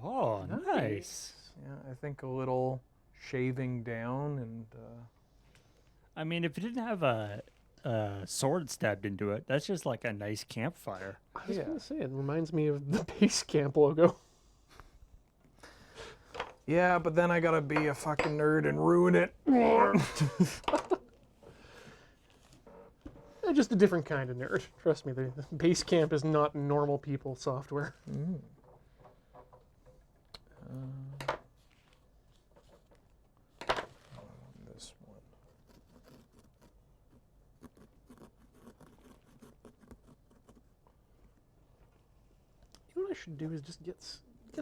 Oh, nice. Yeah, I think a little shaving down and I mean, if it didn't have a sword stabbed into it, that's just like a nice campfire. I was going to say, it reminds me of the base camp logo. yeah, but then I gotta be a fucking nerd and ruin it. Just a different kind of nerd. Trust me, the base camp is not normal people software. This one. You know what I should do is just get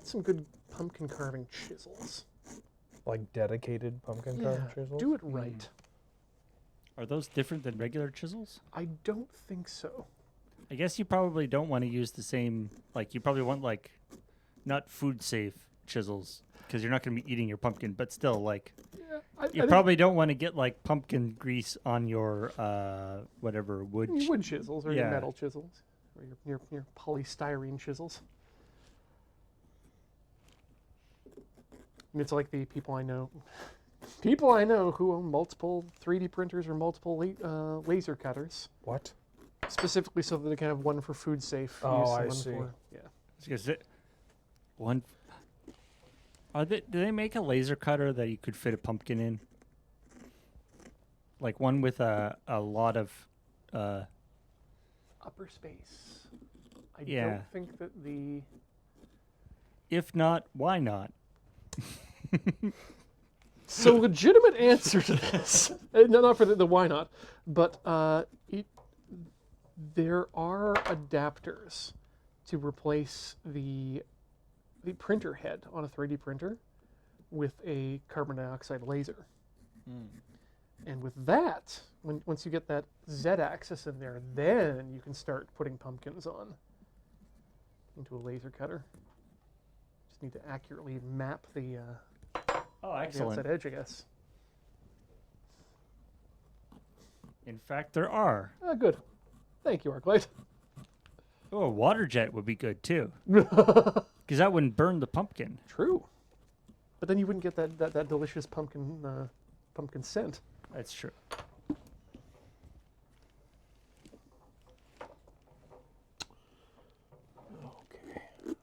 some good pumpkin carving chisels. Like dedicated pumpkin carving chisels? Do it right. Are those different than regular chisels? I don't think so. I guess you probably don't want to use the same, like, you probably want, like, not food safe chisels because you're not going to be eating your pumpkin, but still, like, Yeah, I you think probably don't want to get, like, pumpkin grease on your, whatever, wood. wood chisels or your Yeah. metal chisels or your polystyrene chisels. And it's like the people I know who own multiple 3D printers or multiple laser cutters, What? specifically so that they can have one for food safe Oh, use I and one see. for Because do they make a laser cutter that you could fit a pumpkin in? Like one with a lot of, upper space. I Yeah. don't think that the if not, why not? So legitimate answer to this. No, not for the why not, but there are adapters to replace the printer head on a 3D printer with a carbon dioxide laser. And with that, once you get that Z-axis in there, then you can start putting pumpkins on into a laser cutter. Just need to accurately map the Oh, the excellent. outside edge, I guess. In fact, there are. Ah, good. Thank you, Arclight. Oh, a water jet would be good too, because that wouldn't burn the pumpkin. True. But then you wouldn't get that delicious pumpkin scent. That's true. Okay.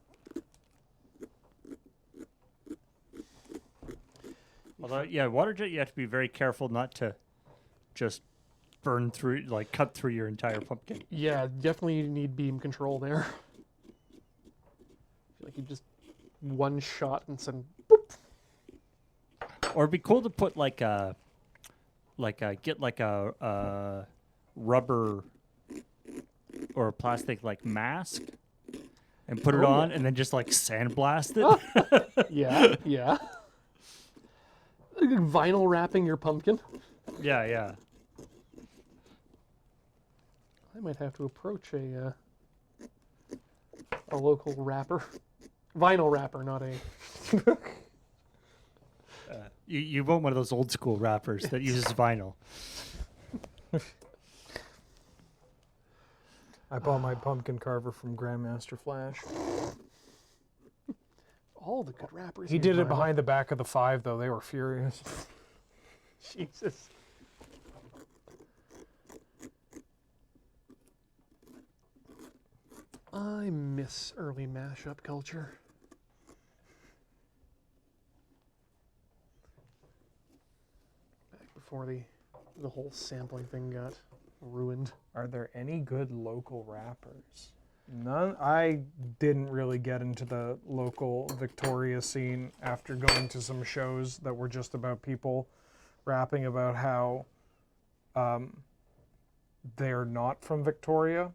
Although, yeah, water jet, you have to be very careful not to just burn through, like cut through your entire pumpkin. Yeah, definitely need beam control there. I feel like you just one shot and send. Boop. Or it'd be cool to put like get a rubber or a plastic like mask and put it on, and then just like sandblast it. Yeah, yeah. Vinyl wrapping your pumpkin. Yeah, yeah. I might have to approach a local rapper. Vinyl rapper, not a... You want one of those old school rappers that uses vinyl. I bought my pumpkin carver from Grandmaster Flash. All the good rappers. He use did it vinyl. behind the back of the 5, though. They were furious. Jesus. I miss early mashup culture. Back before the whole sampling thing got ruined. Are there any good local rappers? None. I didn't really get into the local Victoria scene after going to some shows that were just about people rapping about how they're not from Victoria.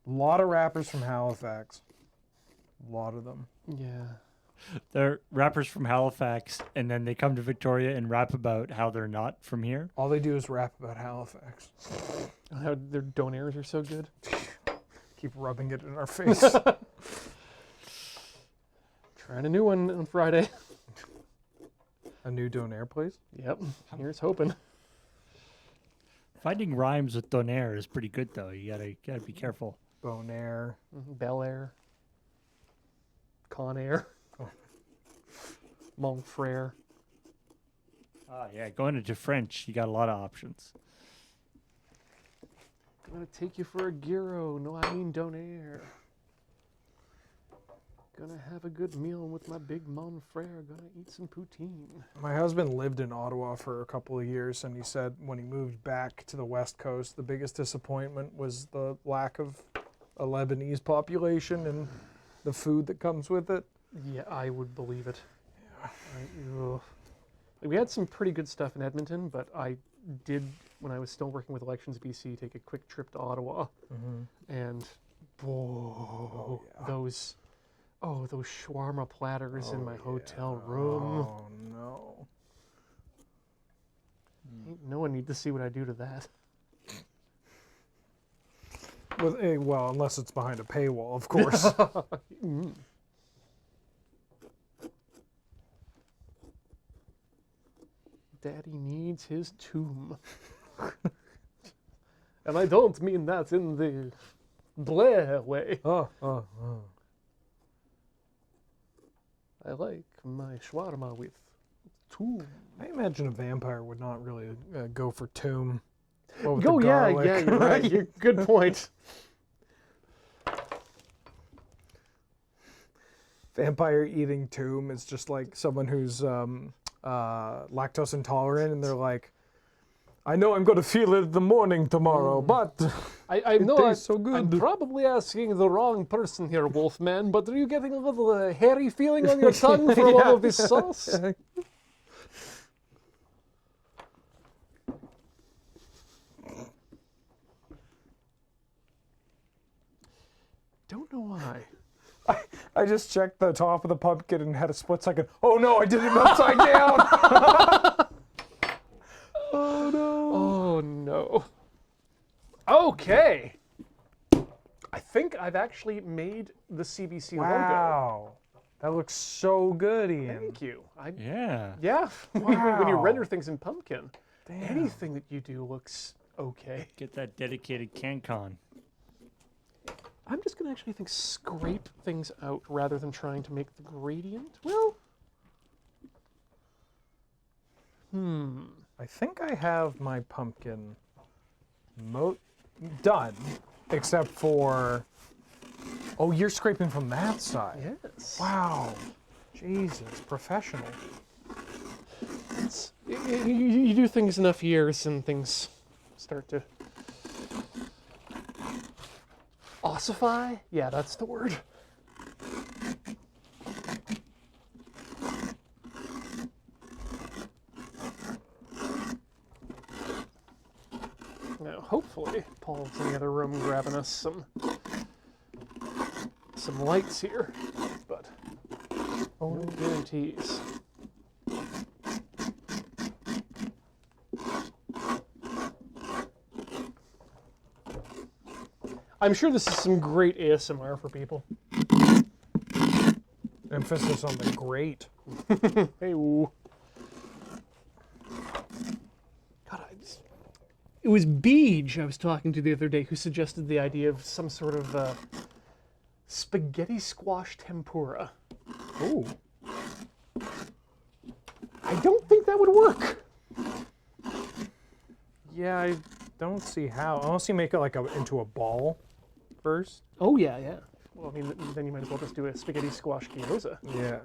A lot of rappers from Halifax. A lot of them. Yeah. They're rappers from Halifax, and then they come to Victoria and rap about how they're not from here. All they do is rap about Halifax. How their donairs are so good. Keep rubbing it in our face. Trying a new one on Friday. A new donair, please. Yep. Here's hoping. Finding rhymes with donaire is pretty good, though. You gotta be careful. Bonaire. Bel Air. Con Air. Montfrere. Ah, yeah. Going into French, you got a lot of options. Gonna take you for a gyro. No, I mean donair. Gonna have a good meal with my big Montfrere. Gonna eat some poutine. My husband lived in Ottawa for a couple of years, and he said when he moved back to the West Coast, the biggest disappointment was the lack of a Lebanese population and the food that comes with it. Yeah, I would believe it. Yeah. We had some pretty good stuff in Edmonton, but I did, when I was still working with Elections BC, take a quick trip to Ottawa, and those shawarma platters in my hotel room. Oh no! Ain't no one need to see what I do to that. Well, unless it's behind a paywall, of course. Daddy needs his tomb. And I don't mean that in the Blair way. Oh. I like my shawarma with tomb. I imagine a vampire would not really go for tomb. What with Oh, the yeah, garlic. you're right. Good point. Vampire eating tomb is just like someone who's lactose intolerant, and they're like, I know I'm going to feel it in the morning tomorrow, but I know tastes so good. I'm probably asking the wrong person here, Wolfman, but are you getting a little hairy feeling on your tongue from all of this sauce? Don't know why. I just checked the top of the pumpkin and had a split second. Oh no, I did it upside down. Oh no. Oh no. Okay. I think I've actually made the CBC logo. Wow. That looks so good, Ian. Thank you. Yeah. Yeah. When you Wow. render things in Pumpkin, Damn. anything that you do looks okay. Get that dedicated CanCon. I'm just going to actually scrape things out rather than trying to make the gradient. Well, I think I have my pumpkin done, except for, oh, you're scraping from that side. yes. Wow. Jesus, professional. You do things enough years and things start to ossify? Yeah, that's the word. Now, hopefully, Paul's in the other room grabbing us some lights here, but no guarantees. I'm sure this is some great ASMR for people. Emphasis on the great. Hey, woo. God, it was Beej I was talking to the other day who suggested the idea of some sort of spaghetti squash tempura. Ooh. I don't think that would work. Yeah, I don't see how. Unless you make it like into a ball first. Oh, yeah, yeah. Well, I mean, then you might as well just do a spaghetti squash gyoza. Yeah.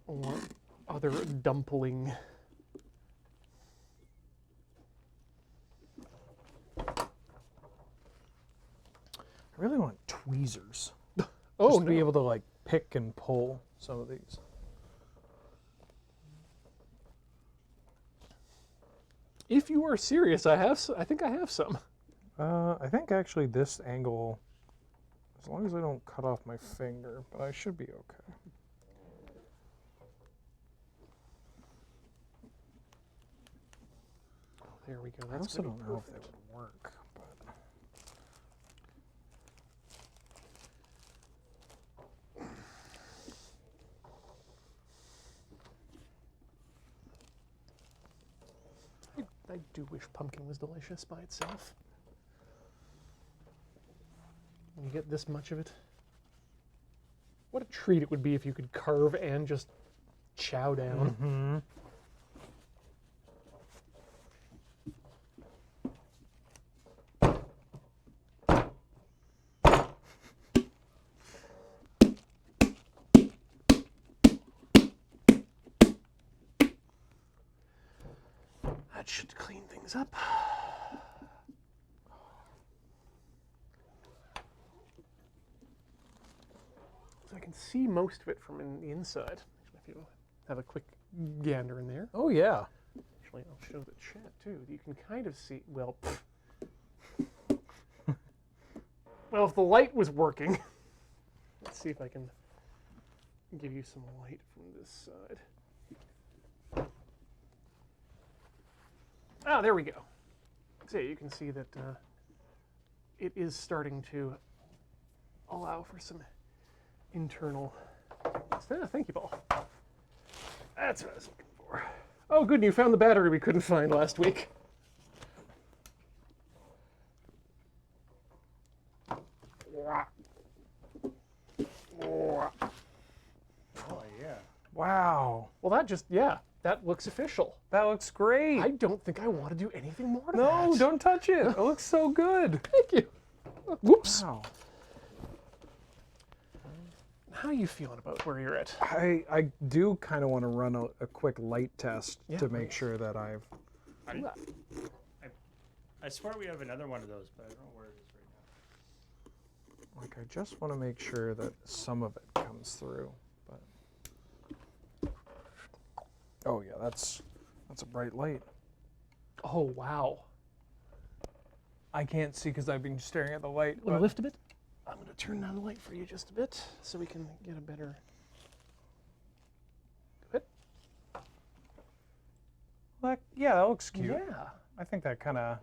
Or other dumpling. I really want tweezers. Oh, Just to no. be able to like pick and pull some of these. If you are serious, I think I have some. I think actually this angle, as long as I don't cut off my finger, but I should be okay. There we go. I That's also gonna be don't know if perfect. they would work, but I do wish pumpkin was delicious by itself. When you get this much of it. What a treat it would be if you could carve and just chow down. That should clean things up. So I can see most of it from the inside. If you have a quick gander in there. oh yeah. Actually, I'll show the chat too. You can kind of see, well, well, if the light was working, let's see if I can give you some light from this side. Ah, there we go. So you can see that it is starting to allow for some internal. Thank you, Paul. That's what I was looking for. Oh, good, you found the battery we couldn't find last week. Oh yeah. Wow. Well, that looks official. That looks great. I don't think I want to do anything more to that. No, don't touch it. It looks so good. Thank you. Whoops. Wow. How are you feeling about where you're at? I do kind of want to run a quick light test Yeah, to make please. sure that I've. I swear we have another one of those, but I don't know where it is right now. Like, I just want to make sure that some of it comes through. But oh yeah, that's a bright light. Oh, wow. I can't see because I've been staring at the light. Want to lift a bit? I'm going to turn down the light for you just a bit so we can get a better. Good. Yeah, that looks cute. Yeah. I think that kind of.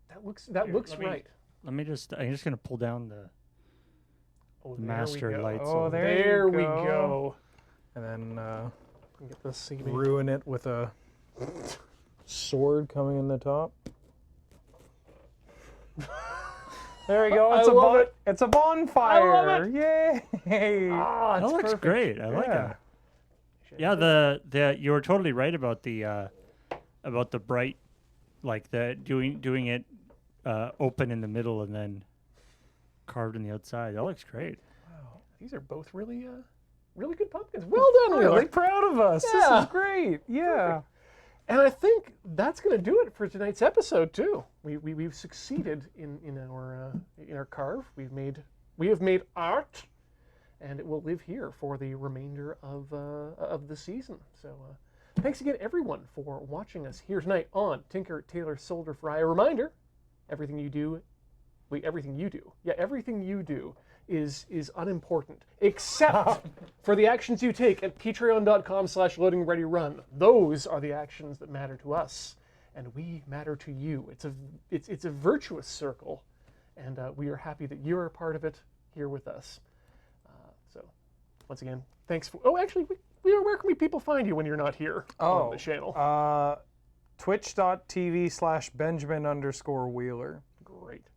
That Here, looks let me- right. I'm just gonna pull down the Oh, there master we go. lights. Oh, over there There we you go. And then Get the seaming. ruin it with a sword coming in the top. There you go. I It's love it. It's a bonfire. I love Yay! Ah, That it's looks perfect. great. I like Yeah. that. Yeah, the you were totally right about the bright, like the doing it open in the middle and then carved on the outside. That looks great. Wow. These are both really really good pumpkins. Well done, I'm Wheeler. really proud of us. This Yeah. is great. Yeah. And I think that's going to do it for tonight's episode too. We've succeeded in our carve. We have made art, and it will live here for the remainder of the season. So Thanks again, everyone, for watching us here tonight on Tinker, Tailor, Solder, Fry. A reminder, everything you do is unimportant, except for the actions you take at patreon.com/loadingreadyrun. Those are the actions that matter to us, and we matter to you. It's a virtuous circle, and we are happy that you're a part of it here with us. So, once again, thanks for. Oh, actually, where can people find you when you're not here on the channel? Twitch.tv/Benjamin_Wheeler. Great.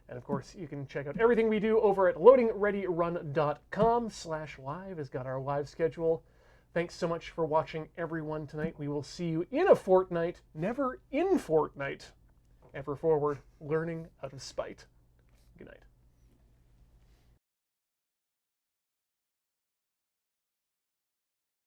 And of course, you can check out everything we do over at loadingreadyrun.com/live. Has got our live schedule. Thanks so much for watching, everyone, tonight. We will see you in a fortnight, never in Fortnite. Ever forward, learning out of spite. Good night.